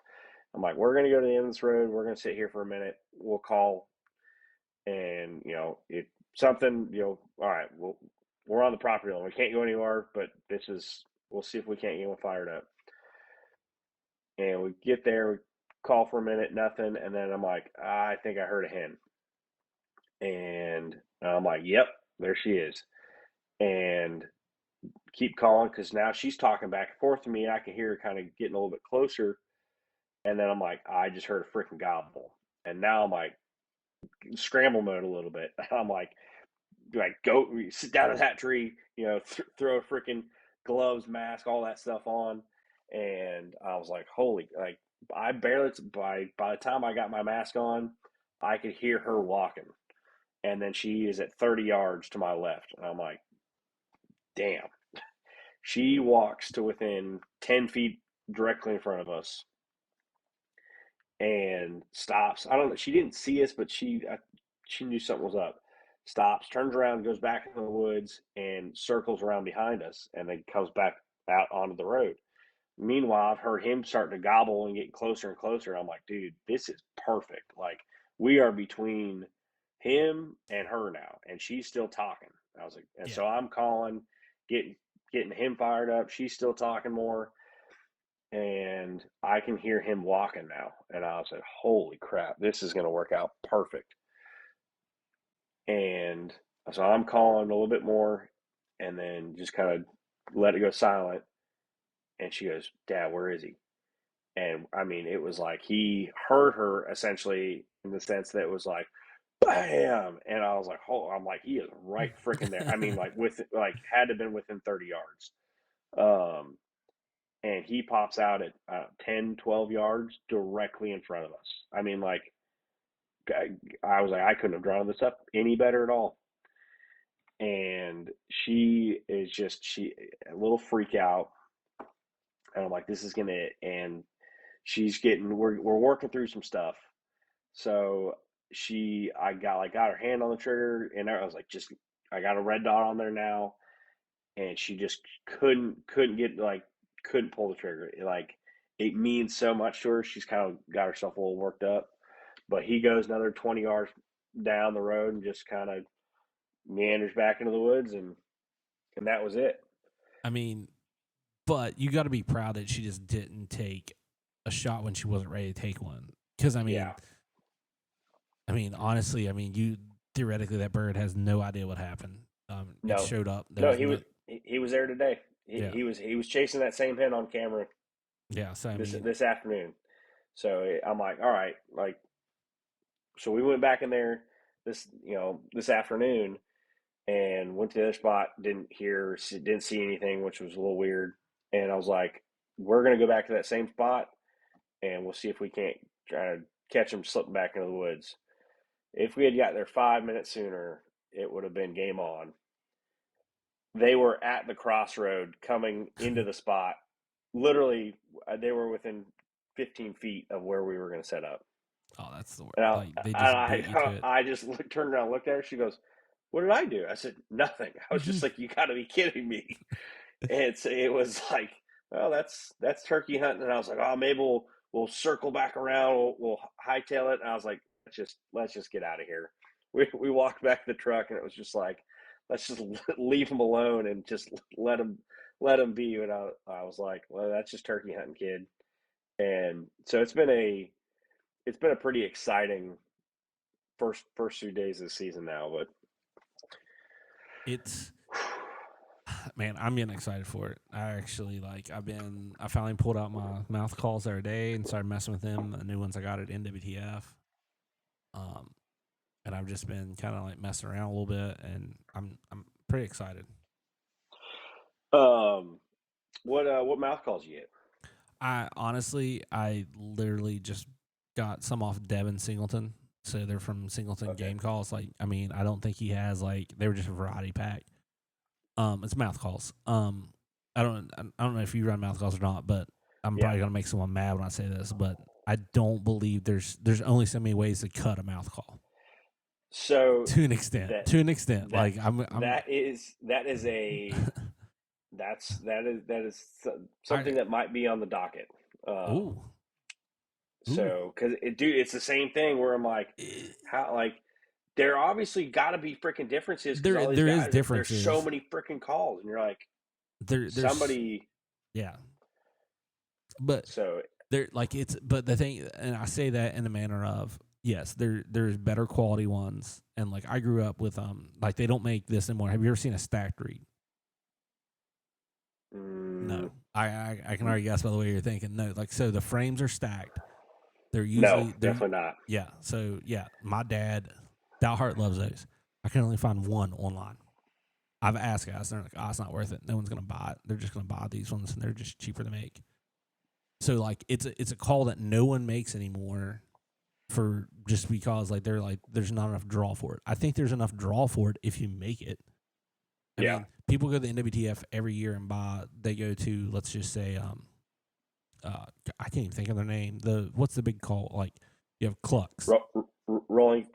I'm like, we're gonna go to the end of this road. We're gonna sit here for a minute. We'll call, and if something, all right, we're on the property line. We can't go anywhere, but we'll see if we can't get one fired up. And we get there, we call for a minute, nothing. And then I'm like, I think I heard a hen. And I'm like, yep, there she is. And keep calling because now she's talking back and forth to me. And I can hear her kind of getting a little bit closer. And then I'm like, I just heard a freaking gobble. And now I'm like, scramble mode a little bit. I'm like, go sit down in that tree, throw a freaking gloves, mask, all that stuff on. And I was like, holy, like, I barely, by the time I got my mask on, I could hear her walking. And then she is at 30 yards to my left. And I'm like, damn. She walks to within 10 feet directly in front of us and stops. I don't know. She didn't see us, but she knew something was up. Stops, turns around, goes back into the woods, and circles around behind us, and then comes back out onto the road. meanwhile, I've heard him starting to gobble and getting closer and closer. And I'm like, dude, this is perfect. Like, we are between him and her now, and she's still talking. I was like, and so I'm calling, getting him fired up. She's still talking more, and I can hear him walking now. And I was like, holy crap, this is going to work out perfect. And so I'm calling a little bit more, and then just kind of let it go silent. And she goes, Dad, where is he? And I mean, it was like he heard her essentially in the sense that it was like, bam. And I was like, oh, I'm like, he is right freaking there. I mean, like had to have been within 30 yards. And he pops out at 10, 12 yards directly in front of us. I mean, like, I was like, I couldn't have drawn this up any better at all. And she is just, a little freak out. And I'm like, this is going to, and she's getting, we're working through some stuff. So I got her hand on the trigger, and I was like, I got a red dot on there now. And she just couldn't pull the trigger. It means so much to her. She's kind of got herself a little worked up. But he goes another 20 yards down the road and just kind of meanders back into the woods, and that was it. I mean, but you got to be proud that she just didn't take a shot when she wasn't ready to take one. Because honestly, you theoretically that bird has no idea what happened. No. It showed up. He was there today. He was chasing that same hen on camera. Yeah, so this afternoon. So I'm like, all right, like, so we went back in there this afternoon and went to the other spot. Didn't see anything, which was a little weird. And I was like, we're gonna go back to that same spot, and we'll see if we can't try to catch him slipping back into the woods. If we had got there 5 minutes sooner, it would have been game on. They were at the crossroad coming into the spot. Literally, they were within 15 feet of where we were going to set up. Oh, that's the word. I just turned around and looked at her. She goes, what did I do? I said, nothing. I was just like, you got to be kidding me. And it was like, well, that's turkey hunting. And I was like, oh, maybe we'll circle back around. We'll hightail it. And I was like, let's just get out of here. We walked back to the truck, and it was just like, let's just leave him alone and just let him be. And I was like, well, that's just turkey hunting, kid. And so it's been a pretty exciting first few days of the season now. But it's, man, I'm getting excited for it. I finally pulled out my mouth calls the other day and started messing with them, the new ones I got at NWTF. And I've just been kind of like messing around a little bit, and I'm pretty excited. What mouth calls you get? I literally just got some off Devin Singleton, so they're from Singleton Game Calls. Like, I don't think he has they were just a variety pack. It's mouth calls. I don't know if you run mouth calls or not, but I'm probably gonna make someone mad when I say this, but I don't believe there's only so many ways to cut a mouth call. So to an extent, that is something that might be on the docket. So, because it's the same thing where I'm like, how, like, there obviously got to be freaking differences. There is differences. There's so many freaking calls, and you're like, there's somebody. Yeah. But so but the thing, and I say that in the manner of, yes, there's better quality ones, and like I grew up with they don't make this anymore. Have you ever seen a stacked reed? No, I can already guess by the way you're thinking. No, so the frames are stacked. They're usually definitely not. Yeah, so my dad, Dalhart loves those. I can only find one online. I've asked guys, they're like, oh, it's not worth it. No one's gonna buy it. They're just gonna buy these ones, and they're just cheaper to make. So it's a call that no one makes anymore. For just because there's not enough draw for it. I think there's enough draw for it if you make it. I mean, people go to the NWTF every year and buy. They go to, let's just say, I can't even think of their name. What's the big call? Like, you have Clucks, Rolling.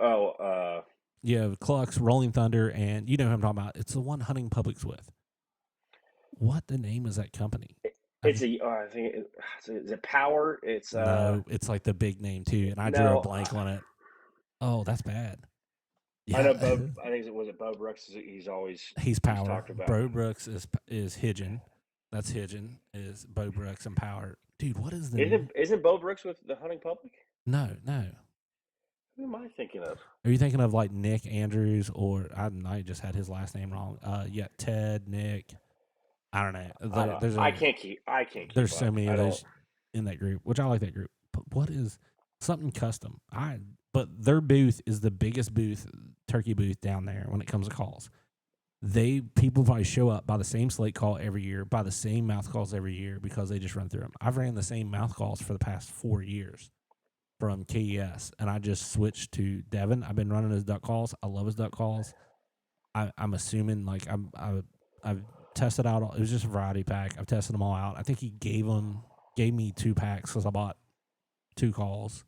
You have Clucks, Rolling Thunder, and you know who I'm talking about. It's the one Hunting Public's with. What the name is that company? It's I think is it Power? It's No, it's like the big name too, and I drew a no, blank on it. Oh, that's bad. I know Yeah, Bo. I think it was Bo Brooks. He's Power. talked about. Bo Brooks is Hidgen. That's Hidgen. Is Bo Brooks and Power. Dude, what is the? Isn't Bo Brooks with the hunting public? No. Who am I thinking of? Are you thinking of like Nick Andrews or I just had his last name wrong? Yeah, Ted, Nick. I don't know. I can't keep. There's so up. many of those in that group, which I like that group. But what is something custom? But their booth is the biggest turkey booth down there when it comes to calls. People probably show up by the same slate call every year, by the same mouth calls every year because they just run through them. I've ran the same mouth calls for the past 4 years from KES, and I just switched to Devin. I've been running his duck calls. I love his duck calls. I'm assuming like I've tested out. It was just a variety pack. I've tested them all out. I think he gave me 2 packs because I bought 2 calls.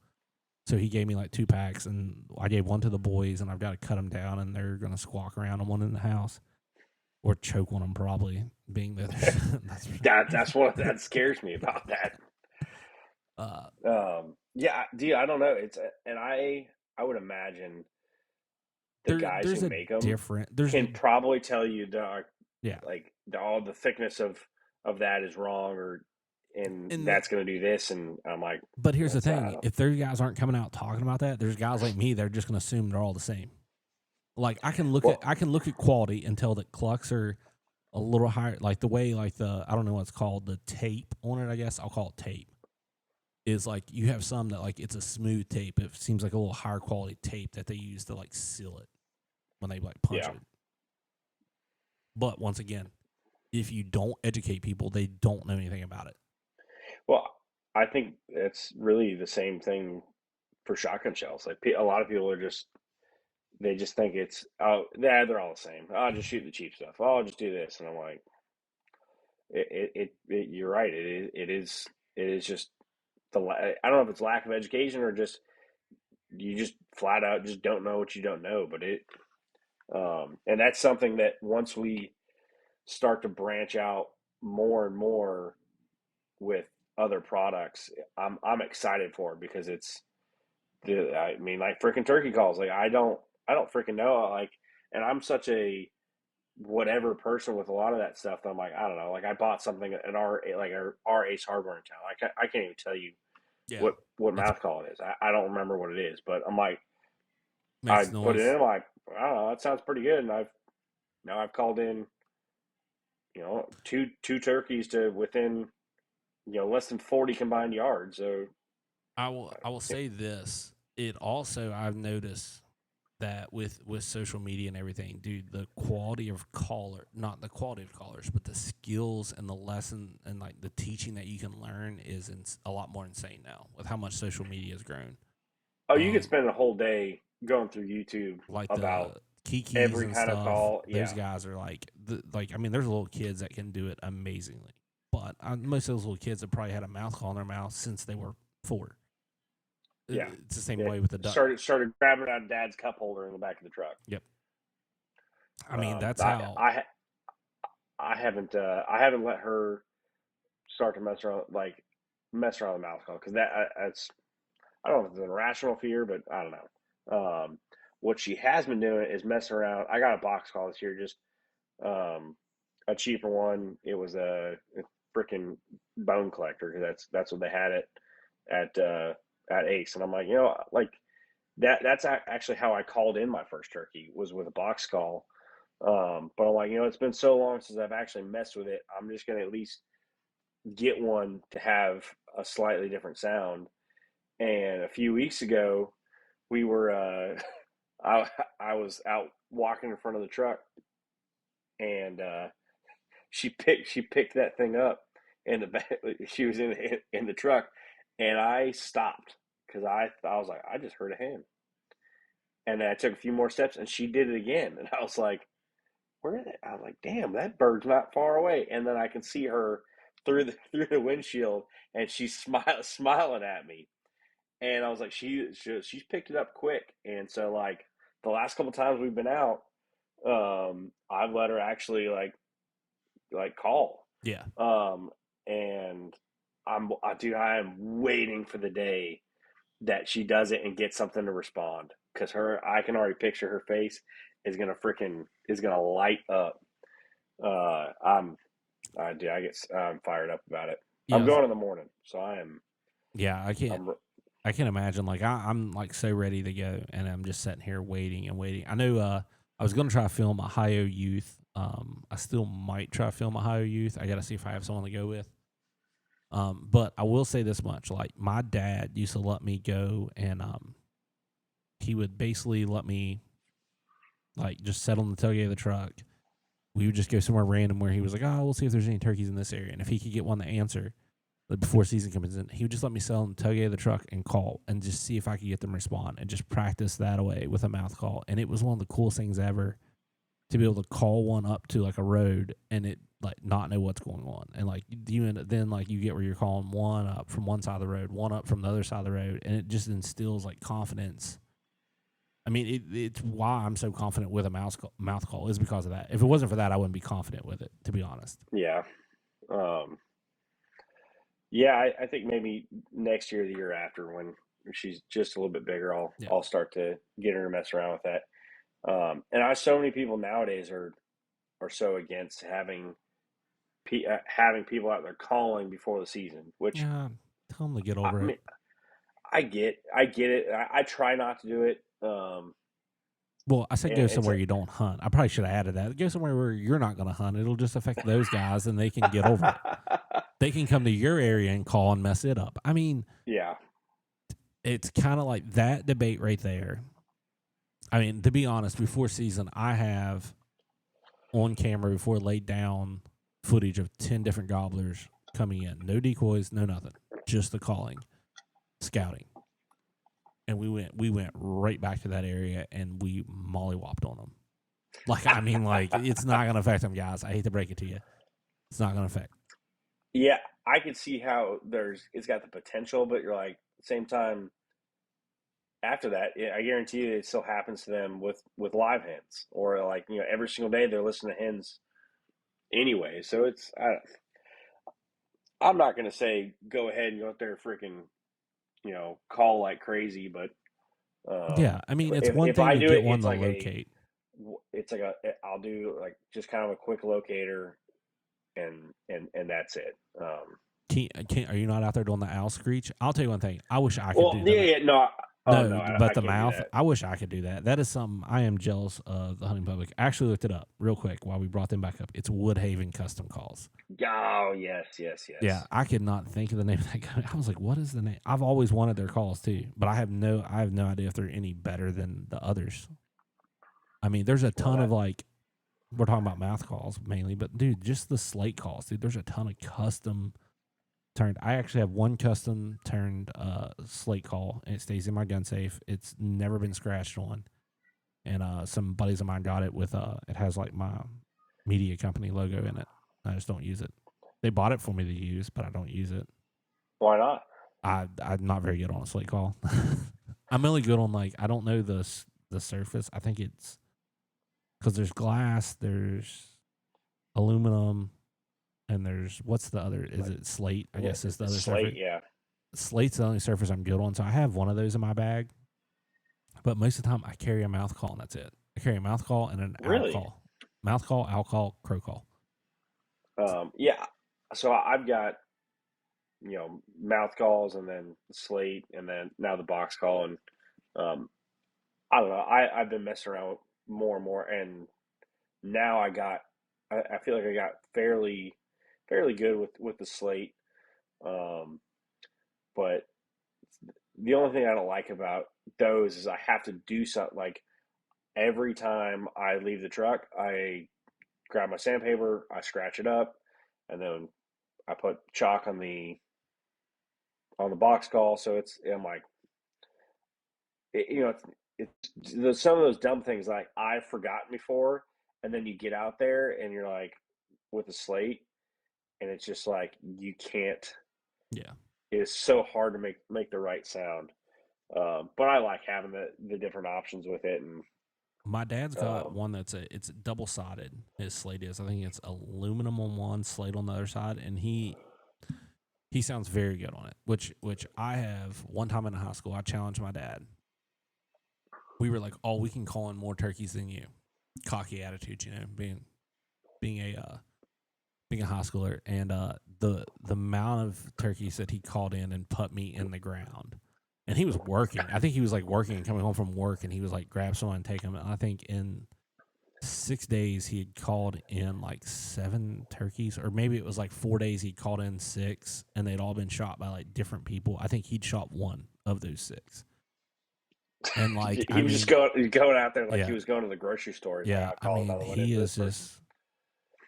So he gave me like 2 packs, and I gave one to the boys, and I've got to cut them down, and they're going to squawk around on one in the house or choke on them probably, being that that's what that scares me about that. Yeah, dude, I don't know. It's and I would imagine the guys who make them can probably tell you all the thickness of that is wrong and that's going to do this, and I'm like. But here's the thing: if their guys aren't coming out talking about that, there's guys like me. They're just going to assume they're all the same. Like I can look at quality and tell that clucks are a little higher, like the way I don't know what's called, the tape on it. I guess I'll call it tape. Is like you have some that like it's a smooth tape. It seems like a little higher quality tape that they use to like seal it when they like punch it. But once again, if you don't educate people, they don't know anything about it. Well, I think it's really the same thing for shotgun shells. Like a lot of people they just think it's they're all the same. I'll just shoot the cheap stuff. I'll just do this, and I'm like, you're right. It is just I don't know if it's lack of education or just you just flat out just don't know what you don't know. But and that's something that once we start to branch out more and more with other products, I'm excited for it because I mean, like freaking turkey calls. Like I don't freaking know. Like, and I'm such a whatever person with a lot of that stuff that I'm like, I don't know. Like I bought something at our Ace Hardware in town. I can't even tell you what mouth call it is. I don't remember what it is, but I'm like, I put it in. I'm like, I don't know. That sounds pretty good. And I've called in, two turkeys to within, less than 40 combined yards. So I will say this. It also, I've noticed that with social media and everything, dude, the quality of not the quality of callers, but the skills and the lesson and like the teaching that you can learn is a lot more insane now with how much social media has grown. Oh, you could spend a whole day going through YouTube like about Kikis every and kind stuff. Of call. Those guys are like I mean, there's little kids that can do it amazingly, but most of those little kids have probably had a mouth call in their mouth since they were 4. Yeah, it's the same way with the duck. Started grabbing out Dad's cup holder in the back of the truck. Yep. I mean, that's how I haven't let her start to mess around with the mouth call because that's I don't know if it's an irrational fear, but I don't know. What she has been doing is messing around. I got a box call this year, just a cheaper one. It was a freaking bone collector because that's what they had it at Ace, and I'm like, that's actually how I called in my first turkey was with a box call. But I'm like, it's been so long since I've actually messed with it. I'm just going to at least get one to have a slightly different sound. And a few weeks ago, we were, I was out walking in front of the truck, and she picked that thing up in the back. She was in the truck, and I stopped because I was like, I just heard a hen. And then I took a few more steps, and she did it again. And I was like, where is it? I was like, damn, that bird's not far away. And then I can see her through the windshield, and she's smiling at me. And I was like, she's picked it up quick. And so like the last couple times we've been out, I've let her actually like call. Yeah. and I am waiting for the day that she does it and gets something to respond, because I can already picture her face is gonna light up. I'm fired up about it. Yeah, I'm going in the morning, so yeah, I can't imagine. Like I'm like so ready to go, and I'm just sitting here waiting and waiting. I know I was gonna try to film Ohio Youth. I still might try to film Ohio Youth. I got to see if I have someone to go with. But I will say this much: like my dad used to let me go, and he would basically let me like just sit on the tailgate of the truck. We would just go somewhere random where he was like, "Oh, we'll see if there's any turkeys in this area," and if he could get one to answer. Like before season comes in, he would just let me sit on the tailgate of the truck and call and just see if I could get them to respond and just practice that away with a mouth call. And it was one of the coolest things ever to be able to call one up to like a road and it like not know what's going on. And like then like you get where you're calling one up from one side of the road, one up from the other side of the road, and it just instills like confidence. I mean, it's why I'm so confident with a mouth call is because of that. If it wasn't for that, I wouldn't be confident with it, to be honest. Yeah. Yeah, I think maybe next year, or the year after, when she's just a little bit bigger, I'll start to get her to mess around with that. And so many people nowadays are so against having people out there calling before the season. Which tell them to get over it. I get it. I try not to do it. Well, I said go somewhere you don't hunt. I probably should have added that. Go somewhere where you're not going to hunt. It'll just affect those guys, and they can get over it. They can come to your area and call and mess it up. I mean, yeah, it's kind of like that debate right there. I mean, to be honest, before season, I have on camera before laid down footage of 10 different gobblers coming in. No decoys, no nothing. Just the calling, scouting. And we went right back to that area and we mollywopped on them. Like, I mean, like, it's not going to affect them, guys. I hate to break it to you. It's not going to affect. Yeah, I can see how it's got the potential, but you're like, at the same time, after that, I guarantee you it still happens to them with live hens, or like, every single day they're listening to hens anyway. So I'm not going to say go ahead and go out there freaking, call like crazy, but yeah, I mean, it's one thing to get one to locate. It's like I'll do like just kind of a quick locator, and that's it. Are you not out there doing the owl screech? I'll tell you one thing. I wish I could do that. Yeah, no. But the mouth, I wish I could do that. That is something I am jealous of the hunting public. I actually looked it up real quick while we brought them back up. It's Woodhaven Custom Calls. Oh, yes. Yeah, I could not think of the name of that guy. I was like, what is the name? I've always wanted their calls too, but I have no idea if they're any better than the others. I mean, there's a ton of like, we're talking about mouth calls mainly, but dude, just the slate calls, dude. There's a ton of custom turned. I actually have one custom turned slate call, and it stays in my gun safe. It's never been scratched on, and some buddies of mine got it with it has like my media company logo in it. I just don't use it. They bought it for me to use, but I don't use it. Why not? I'm not very good on a slate call. I'm only good on like, I don't know the surface. I think it's because there's glass, there's aluminum, and there's, what's the other? Is it slate? I guess it's the other slate, surface. yeah. Slate's the only surface I'm good on, so I have one of those in my bag. But most of the time, I carry a mouth call, and that's it. I carry a mouth call and an owl call. Mouth call, owl call, crow call. Yeah. So I've got, mouth calls, and then slate, and then now the box call, and I don't know. I've been messing around more and more, and now I feel like I got fairly good with the slate. But the only thing I don't like about those is I have to do something. Like every time I leave the truck, I grab my sandpaper, I scratch it up, and then I put chalk on the box call. So I'm like, it's some of those dumb things like I've forgotten before, and then you get out there and you're like with a slate, and it's just like you can't. Yeah, it's so hard to make the right sound. But I like having the different options with it. And my dad's got one it's double sided. His slate is. I think it's aluminum on one, slate on the other side, and he He sounds very good on it, which I have. One time in high school, I challenged my dad. We were like, "Oh, we can call in more turkeys than you." Cocky attitude, being a high schooler, and the amount of turkeys that he called in and put me in the ground, and he was working. I think he was like working and coming home from work, and he was like grab someone and take them. And I think in 6 days he had called in like 7 turkeys, or maybe it was like 4 days he called in 6, and they'd all been shot by like different people. I think he'd shot 1 of those 6. And like he was just going out there like he was going to the grocery store. Yeah, I mean, he is just.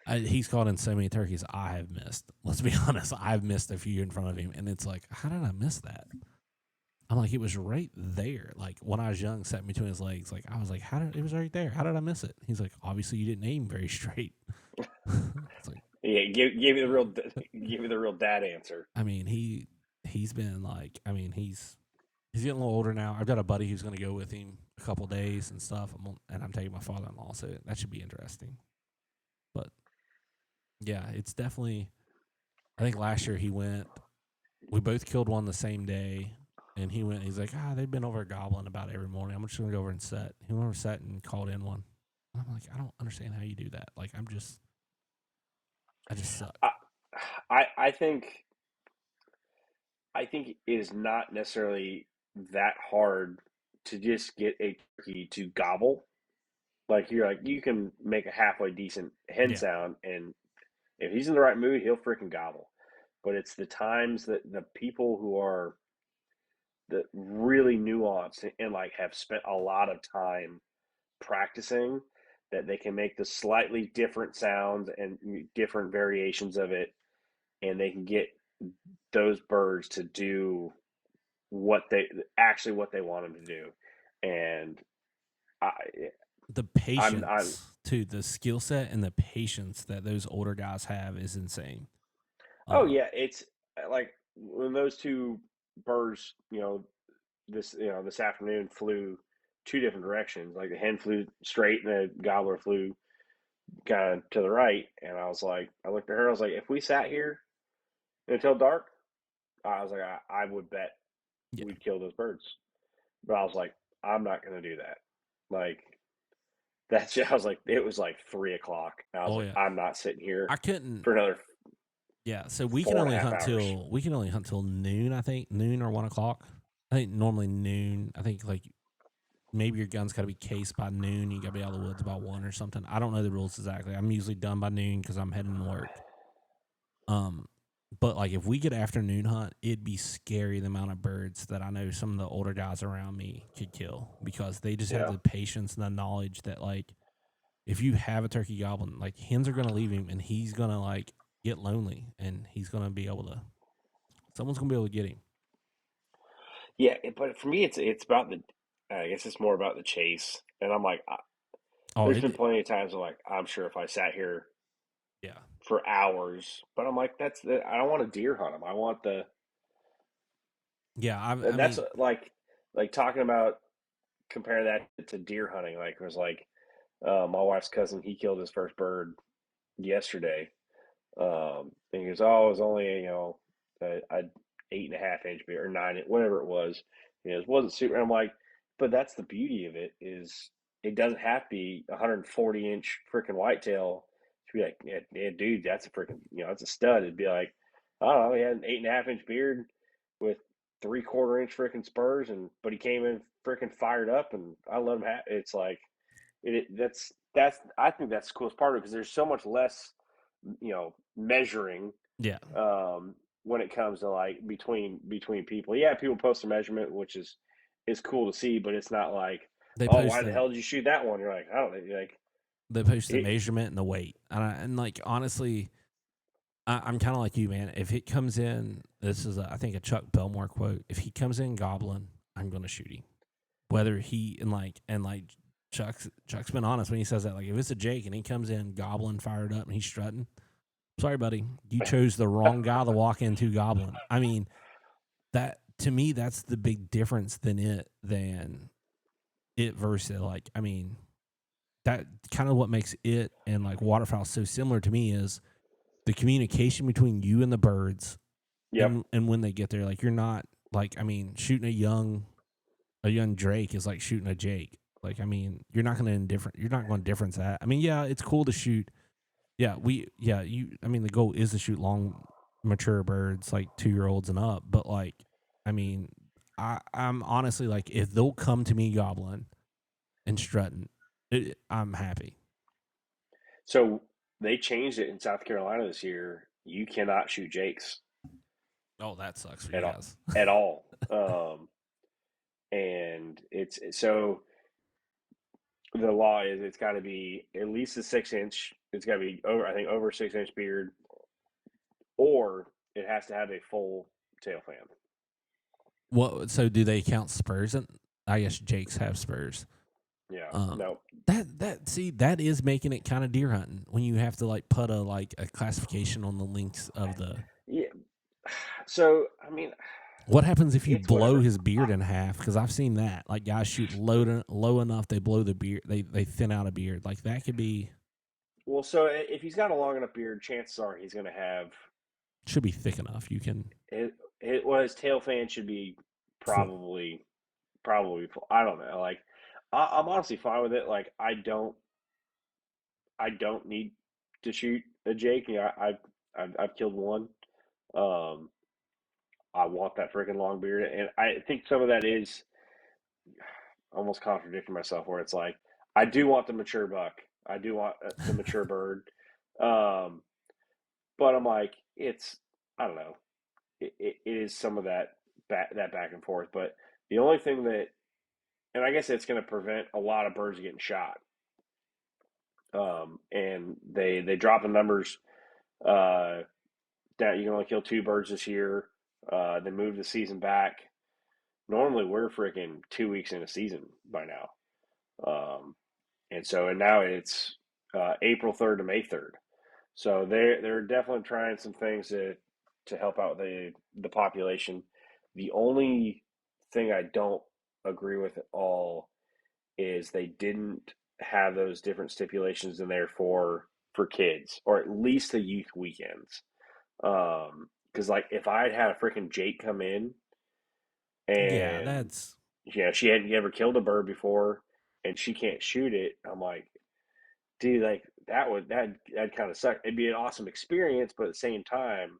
He's called in so many turkeys I have missed. Let's be honest, I've missed a few in front of him, and it's like, how did I miss that? I'm like, it was right there. Like when I was young, sat between his legs. Like I was like, it was right there. How did I miss it? He's like, obviously you didn't aim very straight. It's like, yeah, give me the real dad answer. I mean, he's been like, I mean, he's getting a little older now. I've got a buddy who's going to go with him a couple days and stuff, and I'm taking my father-in-law, so that should be interesting. But yeah, it's definitely. I think last year he went. We both killed one the same day, and he went. He's like, they've been over gobbling about every morning. I'm just going to go over and set. He went over set and called in one. And I'm like, I don't understand how you do that. Like, I just suck. I think it is not necessarily that hard to just get a turkey to gobble. Like you can make a halfway decent hen sound, and if he's in the right mood, he'll freaking gobble. But it's the times that the people who are the really nuanced and like have spent a lot of time practicing that they can make the slightly different sounds and different variations of it, and they can get those birds to do what they want them to do. And the patience too, the skill set and the patience that those older guys have is insane. It's like when those 2 birds, this afternoon flew 2 different directions. Like the hen flew straight and the gobbler flew kind of to the right. And I was like, I looked at her, I was like, if we sat here until dark, I was like, I would bet we'd kill those birds. But I was like, I'm not going to do that. Like, I was like, it was like 3:00. I was like, I'm not sitting here. I couldn't for another. Yeah, so we can only hunt till noon. I think noon or 1:00. I think normally noon. I think like maybe your gun's got to be cased by noon. You got to be out of the woods by 1 or something. I don't know the rules exactly. I'm usually done by noon because I'm heading to work. But like if we get afternoon hunt, it'd be scary the amount of birds that I know some of the older guys around me could kill because they just have the patience and the knowledge that like if you have a turkey gobbling, like hens are gonna leave him and he's gonna like get lonely and he's gonna be able to. Someone's gonna be able to get him. Yeah, but for me, it's about the. I guess it's more about the chase, and I'm like, there's been plenty of times where like I'm sure if I sat here, for hours, but I'm like, I don't want to deer hunt them. I want the. Yeah, I that's mean, like talking about compare that to deer hunting. Like it was like my wife's cousin, he killed his first bird yesterday, and he goes, "Oh, it was only a 8.5 inch beard or 9, whatever it was." It wasn't super. And I'm like, but that's the beauty of it is it doesn't have to be 140-inch freaking whitetail to be like, yeah, dude, that's a freaking that's a stud. It'd be like, I don't know, he had an 8.5 inch beard with 3/4 inch freaking spurs, but he came in freaking fired up, and I let him have. It's like that's I think that's the coolest part of it because there's so much less measuring when it comes to like between people. Yeah, people post a measurement, which is cool to see, but it's not like why the hell did you shoot that one? You're like, I don't know, like they post the measurement and the weight, and like honestly, I'm kind of like you, man. If it comes in, this is I think a Chuck Belmore quote. If he comes in gobbling, I'm going to shoot him. Whether he and Chuck's been honest when he says that. Like if it's a Jake and he comes in gobbling, fired up, and he's strutting, sorry, buddy, you chose the wrong guy to walk into gobbling. I mean, that to me, that's the big difference than it versus like. I mean, that kind of what makes it and like waterfowl so similar to me is the communication between you and the birds Yep. And when they get there, like you're not like, I mean, shooting a young Drake is like shooting a Jake. Like, I mean, you're not going to difference that. I mean, yeah, it's cool to shoot. Yeah, I mean, the goal is to shoot long, mature birds, like 2-year-olds and up. But like, I mean, I'm honestly like, if they'll come to me gobbling and strutting, I'm happy. So they changed it in South Carolina this year. You cannot shoot Jakes Oh, that sucks for at you all. guys. At all. And it's so the law is it's got to be at least a 6-inch. It's got to be over, I think, over 6-inch beard, or it has to have a full tail fan. What? So do they count spurs? And I guess Jakes have spurs. Yeah. No. That is making it kind of deer hunting when you have to like put a classification on the links of the. Yeah. So I mean, what happens if you it's blow whatever. his beard in half? Because I've seen that. Like guys shoot low enough, they blow the beard. They thin out a beard. Like that could be. Well, so if he's got a long enough beard, chances are he's going to have. Should be thick enough. You can. His tail fan should be probably. I don't know. Like, I'm honestly fine with it. Like, I don't need to shoot a Jake. You know, I've killed one. I want that freaking long beard, and I think some of that is almost contradicting myself. Where it's like, I do want the mature buck. I do want the mature bird. But I'm like, I don't know. It is some of that back and forth. But the only thing that, and I guess it's going to prevent a lot of birds getting shot. And they drop the numbers that you can only kill 2 birds this year. They moved the season back. Normally we're freaking 2 weeks in a season by now. And now it's April 3rd to May 3rd. So they're definitely trying some things to help out the population. The only thing I don't agree with at all is they didn't have those different stipulations in there for kids, or at least the youth weekends. Because like if I had a freaking Jake come in and that's she hadn't ever killed a bird before and she can't shoot it, I'm like, dude, like that kind of suck. It'd be an awesome experience, but at the same time,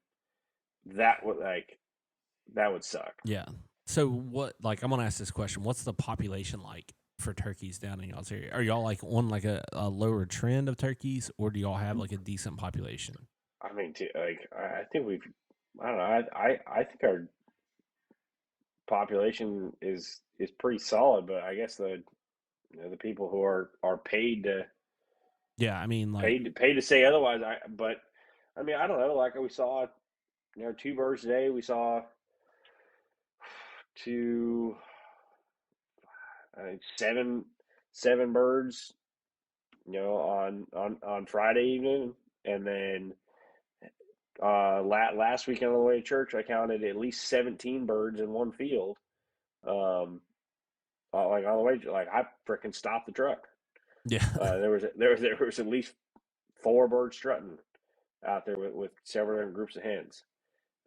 that would suck. Yeah. So what? Like, I'm gonna ask this question: what's the population like for turkeys down in y'all's area? Are y'all like on like a lower trend of turkeys, or do y'all have like a decent population? I mean, I think I don't know. I think our population is pretty solid, but I guess the people who are paid to. Yeah, I mean, like paid to say otherwise. But I mean, I don't know. Like we saw, 2 birds today. We saw 2, I think 7 birds. On Friday evening, and then last weekend on the way to church, I counted at least 17 birds in one field. Like on the way, like I freaking stopped the truck. Yeah. There was at least 4 birds strutting out there with several different groups of hens,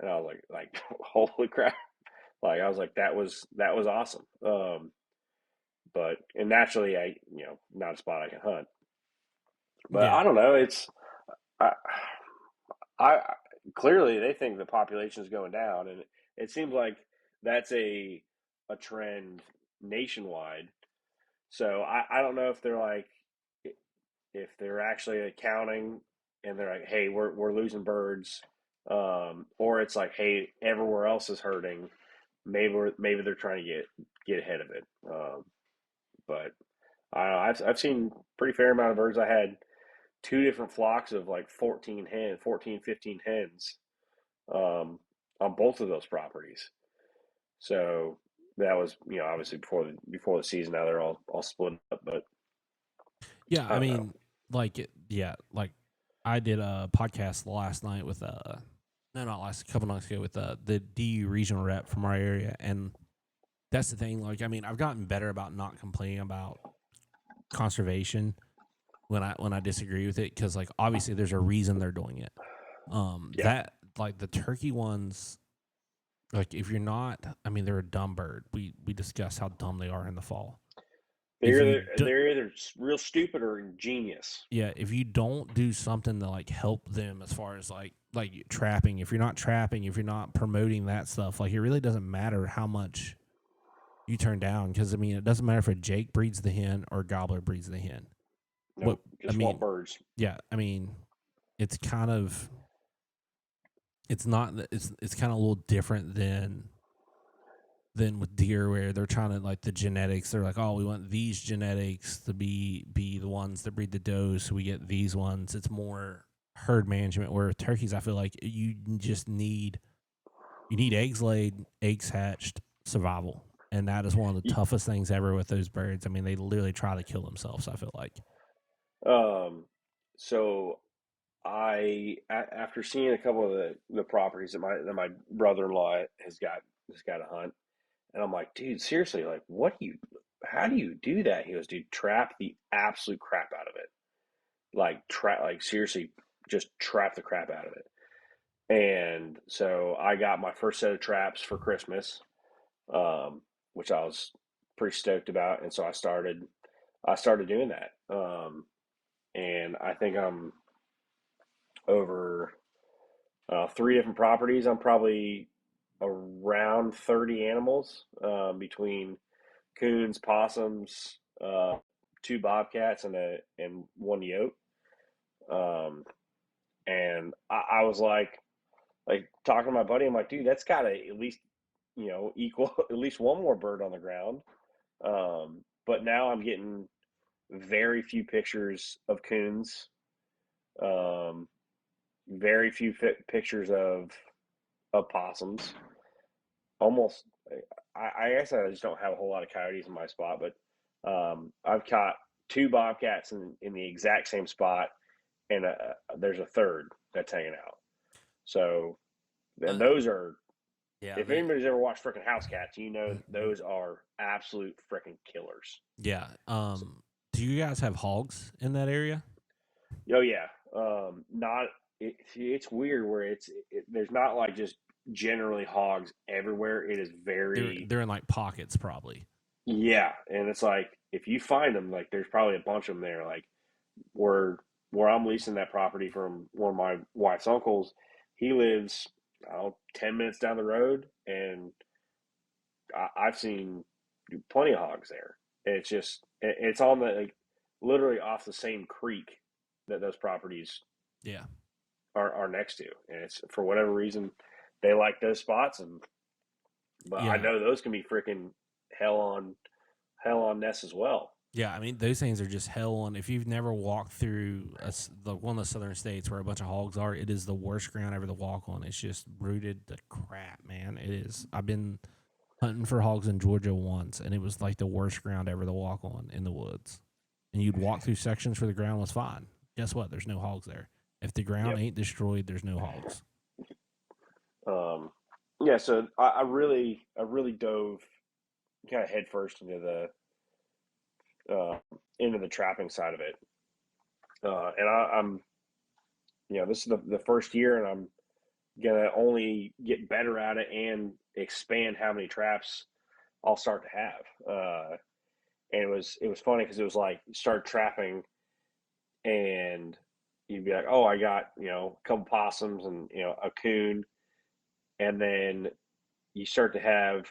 and I was like holy crap! Like I was like that was awesome. But naturally, not a spot I can hunt. But Yeah. I don't know. It's I clearly they think the population is going down, and it seems like that's a trend nationwide. So I don't know if they're like if they're actually accounting and they're like, hey, we're losing birds, or it's like, hey, everywhere else is hurting. Maybe they're trying to get ahead of it. But I don't know, I've seen pretty fair amount of birds. I had 2 different flocks of like 14, 15 hens, on both of those properties. So that was, obviously before the season. Now they're all split up, but yeah, I mean, know. like I did a podcast last night with a couple nights ago with the DU regional rep from our area, and that's the thing. Like, I mean, I've gotten better about not complaining about conservation when I disagree with it, because like obviously there's a reason they're doing it. Yeah. That like the turkey ones, Like if you're not, I mean, they're a dumb bird. We discussed how dumb they are in the fall. They're either real stupid or genius. Yeah, if you don't do something to like help them as far as like trapping, if you're not trapping, if you're not promoting that stuff, like it really doesn't matter how much you turn down, because I mean it doesn't matter if a Jake breeds the hen or a gobbler breeds the hen. No, just want birds. Yeah, I mean it's kind of it's not it's kind of a little different than with deer, where they're trying to like the genetics. They're like, oh, we want these genetics to be the ones that breed the does, so we get these ones. It's more herd management. Where with turkeys, I feel like you just need eggs laid, eggs hatched, survival, and that is one of the toughest things ever with those birds. I mean, they literally try to kill themselves, I feel like. So after seeing a couple of the properties that my brother-in-law has got to hunt, and I'm like, dude, seriously, like, how do you do that? He goes, dude, trap the absolute crap out of it. Like seriously, just trap the crap out of it. And so I got my first set of traps for Christmas, which I was pretty stoked about. And so I started doing that. And I think I'm over 3 different properties. I'm probably around 30 animals, between coons, possums, 2 bobcats, and 1 yote. And I was like talking to my buddy, I'm like, dude, that's got to at least, equal at least one more bird on the ground. But now I'm getting very few pictures of coons, very few pictures of possums. Almost, I guess I just don't have a whole lot of coyotes in my spot, but I've caught 2 bobcats in the exact same spot, and there's a third that's hanging out. So, and those are, if anybody's ever watched freaking House Cats, those are absolute freaking killers. Yeah. Do you guys have hogs in that area? Oh yeah. It's weird where there's not like just generally hogs everywhere. It is very, they're in like pockets probably. Yeah, and it's like if you find them, like there's probably a bunch of them there. Like where I'm leasing that property from one of my wife's uncles, he lives 10 minutes down the road, and I've seen plenty of hogs there. It's on the literally off the same creek that those properties are next to, and it's for whatever reason they like those spots, but I know those can be freaking hell on nests as well. Yeah, I mean those things are just hell on. If you've never walked through one of the southern states where a bunch of hogs are, it is the worst ground ever to walk on. It's just rooted to crap, man. It is. I've been hunting for hogs in Georgia once, and it was like the worst ground ever to walk on in the woods. And you'd walk through sections where the ground was fine. Guess what? There's no hogs there. If the ground ain't destroyed, there's no hogs. Yeah, so I really dove kind of headfirst into the trapping side of it, and I'm this is the first year, and I'm gonna only get better at it and expand how many traps I'll start to have. And it was funny because it was like you start trapping, and you'd be like, oh, I got a couple possums and a coon, and then you start to have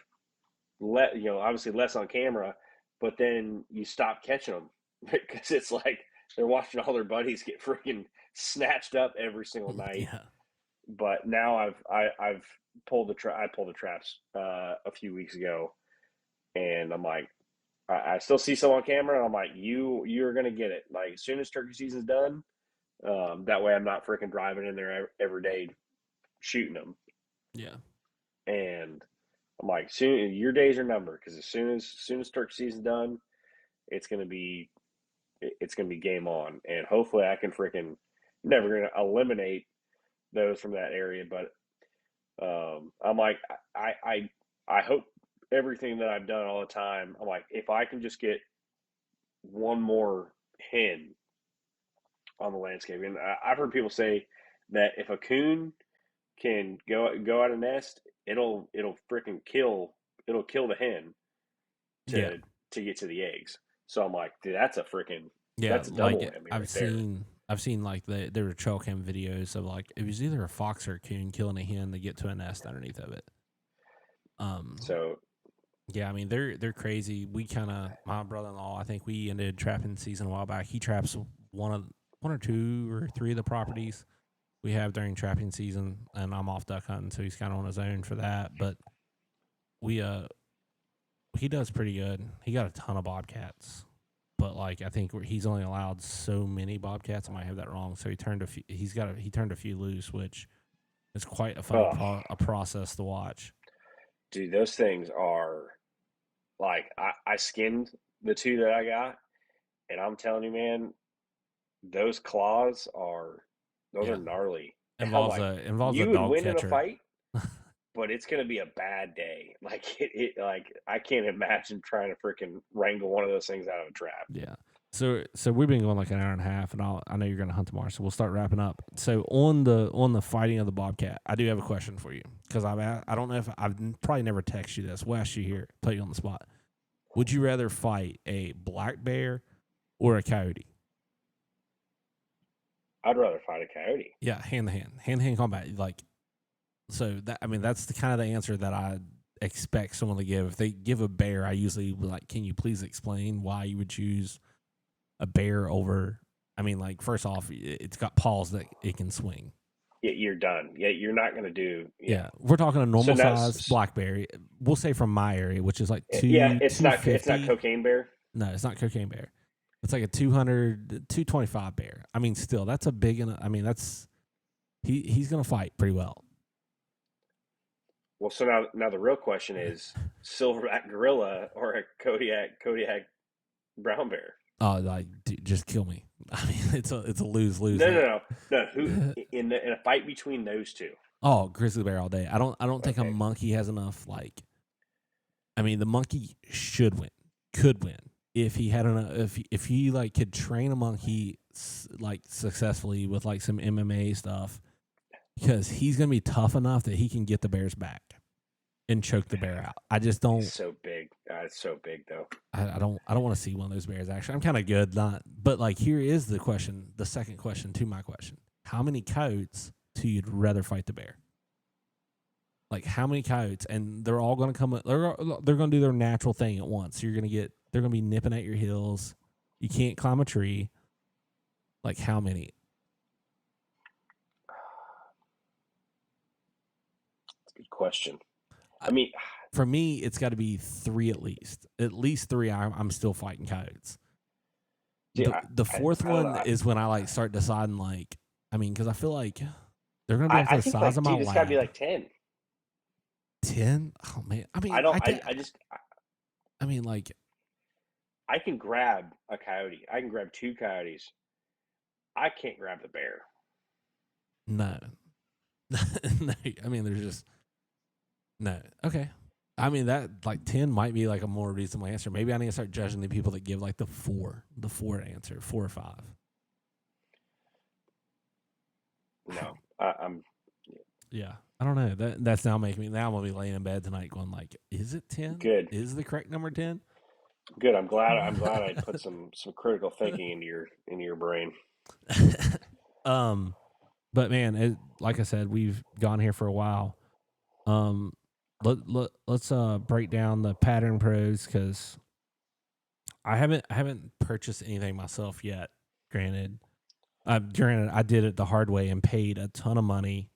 obviously less on camera, but then you stop catching them because it's like they're watching all their buddies get freaking snatched up every single night. Yeah. But now I've pulled the traps a few weeks ago, and I'm like, I still see some on camera, and I'm like, you're gonna get it like as soon as turkey season's done. That way I'm not freaking driving in there every day shooting them. Yeah. And I'm like, soon your days are numbered, because as soon as turkey season's done, it's gonna be game on, and hopefully I can freaking never gonna eliminate those from that area, but I'm like, I hope everything that I've done all the time, I'm like, if I can just get one more hen on the landscape, and I've heard people say that if a coon can go out a nest it'll freaking kill the hen Yeah. to get to the eggs. So I'm like, dude, that's a Yeah, double like whammy right there. I've seen like there were trail cam videos of like it was either a fox or a coon killing a hen to get to a nest underneath of it. So Yeah, I mean they're crazy. We my brother-in-law, I think we ended trapping season a while back. He traps one or two or three of the properties we have during trapping season, and I'm off duck hunting, so he's kind of on his own for that. But he does pretty good. He got a ton of bobcats, but like I think he's only allowed so many bobcats. I might have that wrong. So he turned a few loose, which is quite a fun a process to watch. dude, those things are like I skinned the two that I got, and I'm telling you, man, those claws are gnarly. Involves you a would dog win catcher. in a fight, but it's gonna be a bad day. Like like I can't imagine trying to freaking wrangle one of those things out of a trap. Yeah. So we've been going like an hour and a half, and I know you're going to hunt tomorrow, so we'll start wrapping up. So on the fighting of the bobcat, I do have a question for you because I don't know if I've probably never texted you this. We'll ask you here, put you on the spot. Would you rather fight a black bear or a coyote? I'd rather fight a coyote. Yeah, hand to hand combat. Like, so that that's the kind of the answer that I expect someone to give. If they give a bear, I usually like, can you please explain why you would choose a bear over? I mean, like, first off, it's got paws that it can swing. Yeah, you're done. Yeah, you're not gonna do. Yeah, we're talking a normal size So black bear. We'll say from my area, which is like it's not 250. cocaine bear. No, it's not cocaine bear. It's like a 200, 225 bear. I mean, still, that's a big. I mean, that's he's gonna fight pretty well. Well, so now the real question is silverback gorilla or a Kodiak brown bear. Oh, like, dude, just kill me. I mean, it's a lose-lose. No. Who in a fight between those two? Oh, grizzly bear all day. I don't think a monkey has enough. Like, I mean, the monkey could win if he had enough. If he like could train a monkey like successfully with like some MMA stuff, because he's gonna be tough enough that he can get the bear's back and choke the bear out. I just don't. It's so big. It's so big though. I don't want to see one of those bears. Actually, I'm kind of good, but like here is the question. The second question to my question: how many coyotes do you rather fight the bear? Like how many coyotes? And they're all going to come. They're going to do their natural thing at once. So they're going to be nipping at your heels. You can't climb a tree. Like how many? That's a good question. I mean, for me, it's got to be 3 at least. At least 3. I'm still fighting coyotes. The fourth one is when I like start deciding. Like, I mean, because I feel like they're gonna be like the size of my lap. It's got to be like 10. 10? Oh man, I mean, I mean, like, I can grab a coyote. I can grab 2 coyotes. I can't grab the bear. No. No, I mean, there's just no. Okay. I mean, that like 10 might be like a more reasonable answer. Maybe I need to start judging the people that give like the 4 answer, 4 or 5. No, I'm. Yeah, I don't know. That's now making me. Now I'm gonna be laying in bed tonight, going like, is it 10? Good. Is the correct number 10? Good. I'm glad I put some critical thinking into your brain. But man, like I said, we've gone here for a while. Let's break down the Pattern Pros because I haven't purchased anything myself yet. Granted, I did it the hard way and paid a ton of money.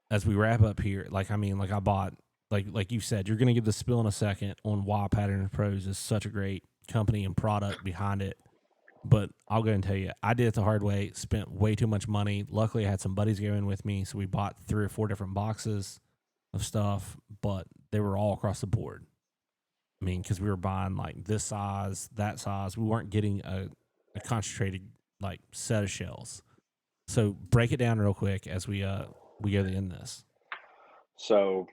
As we wrap up here, like I bought like you said, you're gonna give the spill in a second on why Pattern Pros is such a great company and product behind it. But I'll go and tell you, I did it the hard way. Spent way too much money. Luckily, I had some buddies go in with me, so we bought 3 or 4 different boxes of stuff, but they were all across the board. I mean, because we were buying like this size, that size. We weren't getting a concentrated like set of shells. So break it down real quick as we go to end this. So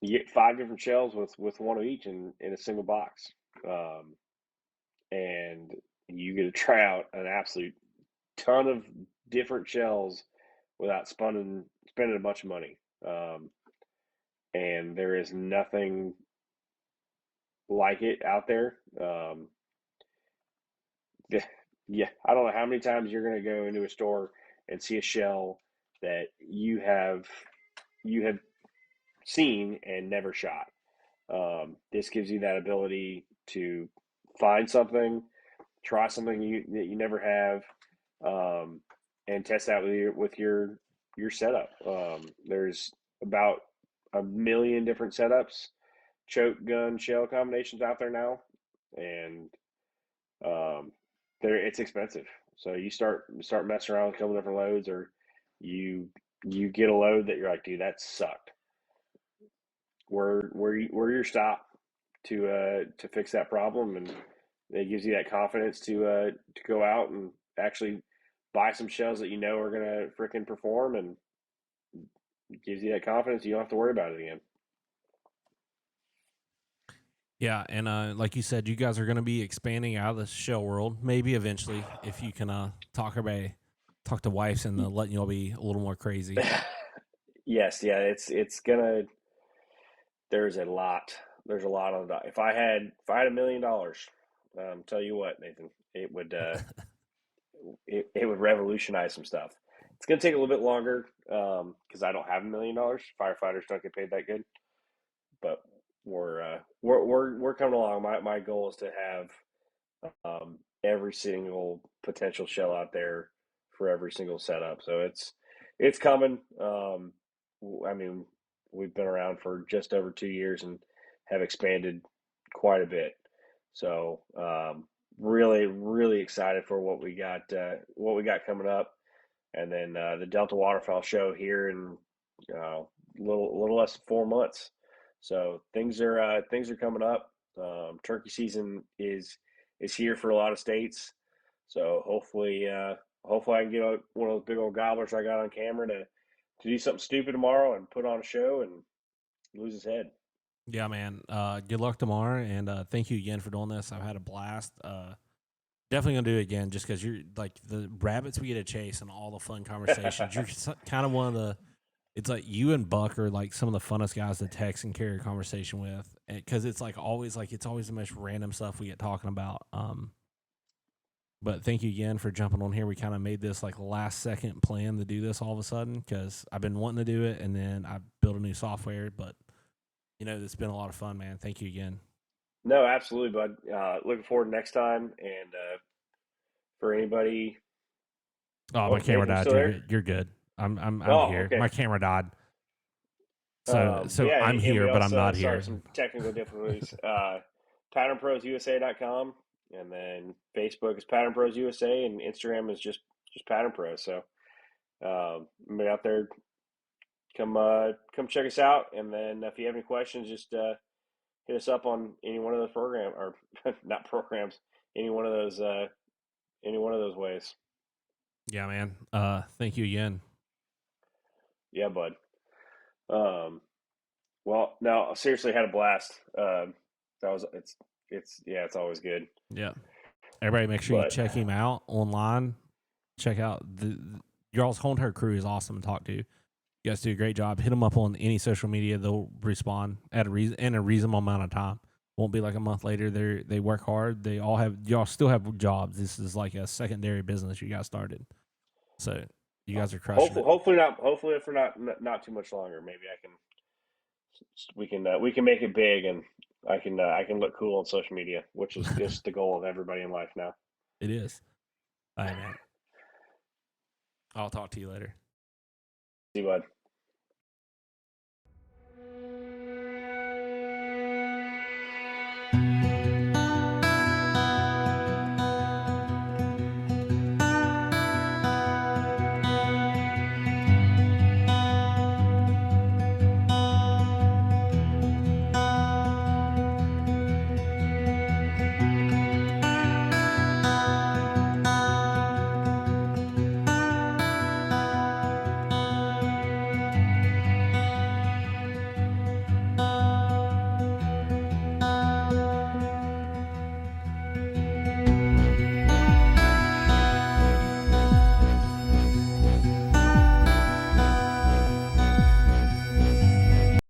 you get 5 different shells with 1 of each in a single box, and you get to try out an absolute ton of different shells without spending a bunch of money. and there is nothing like it out there. Yeah, I don't know how many times you're going to go into a store and see a shell that you have seen and never shot. This gives you that ability to find something, try something that you never have, and test out with your setup. There's about a million different setups, choke, gun, shell combinations out there now, and it's expensive. So you start messing around with a couple different loads, or you get a load that you're like, dude, that sucked. Where your stop to fix that problem, and it gives you that confidence to go out and actually buy some shells that you know are gonna freaking perform, and it gives you that confidence. You don't have to worry about it again. Yeah, and like you said, you guys are going to be expanding out of the shell world, maybe eventually, if you can talk to wives and letting you all be a little more crazy. Yes, yeah, it's gonna. There's a lot. There's a lot on the. If I had $1 million, tell you what, Nathan, it would it would revolutionize some stuff. It's gonna take a little bit longer because I don't have $1 million. Firefighters don't get paid that good, but we're coming along. My goal is to have every single potential shell out there for every single setup. So it's coming. I mean, we've been around for just over 2 years and have expanded quite a bit. So really, really excited for what we got coming up, and then the Delta Waterfowl Show here in little less than 4 months. So things are coming up. Turkey season is here for a lot of states. So hopefully I can get one of those big old gobblers I got on camera to do something stupid tomorrow and put on a show and lose his head. Yeah, man. Good luck tomorrow, and thank you again for doing this. I've had a blast. Definitely gonna do it again, just because you're like the rabbits we get to chase and all the fun conversations. You're kind of one of the. It's like you and Buck are like some of the funnest guys to text and carry a conversation with, because it's always the most random stuff we get talking about. But thank you again for jumping on here. We kind of made this like last second plan to do this all of a sudden, because I've been wanting to do it, and then I built a new software. But it's been a lot of fun, man. Thank you again. No, absolutely, bud. Looking forward to next time. And for anybody, my camera died. You're good. I'm here. Okay. My camera died. So yeah, I'm here, but I'm not here. Sorry, some technical difficulties. PatternProsUSA.com, and then Facebook is Pattern Pros USA, and Instagram is just Pattern Pros. So, anybody out there, come check us out, and then if you have any questions, just hit us up on any one of those programs, or not programs, any one of those ways. Yeah, man. Thank you again. Yeah, bud. Well, no, I seriously had a blast. It's always good. Yeah. Everybody, make sure you check him out online. Check out y'all's Home Her crew is awesome to talk to. You guys do a great job. Hit them up on any social media; they'll respond in a reasonable amount of time. Won't be like a month later. They work hard. Y'all still have jobs. This is like a secondary business you guys started. So you guys are crushing it. Hopefully not. Hopefully, if we're not too much longer, maybe we can make it big, and I can look cool on social media, which is just the goal of everybody in life now. It is. All right, man. I'll talk to you later. See you, bud.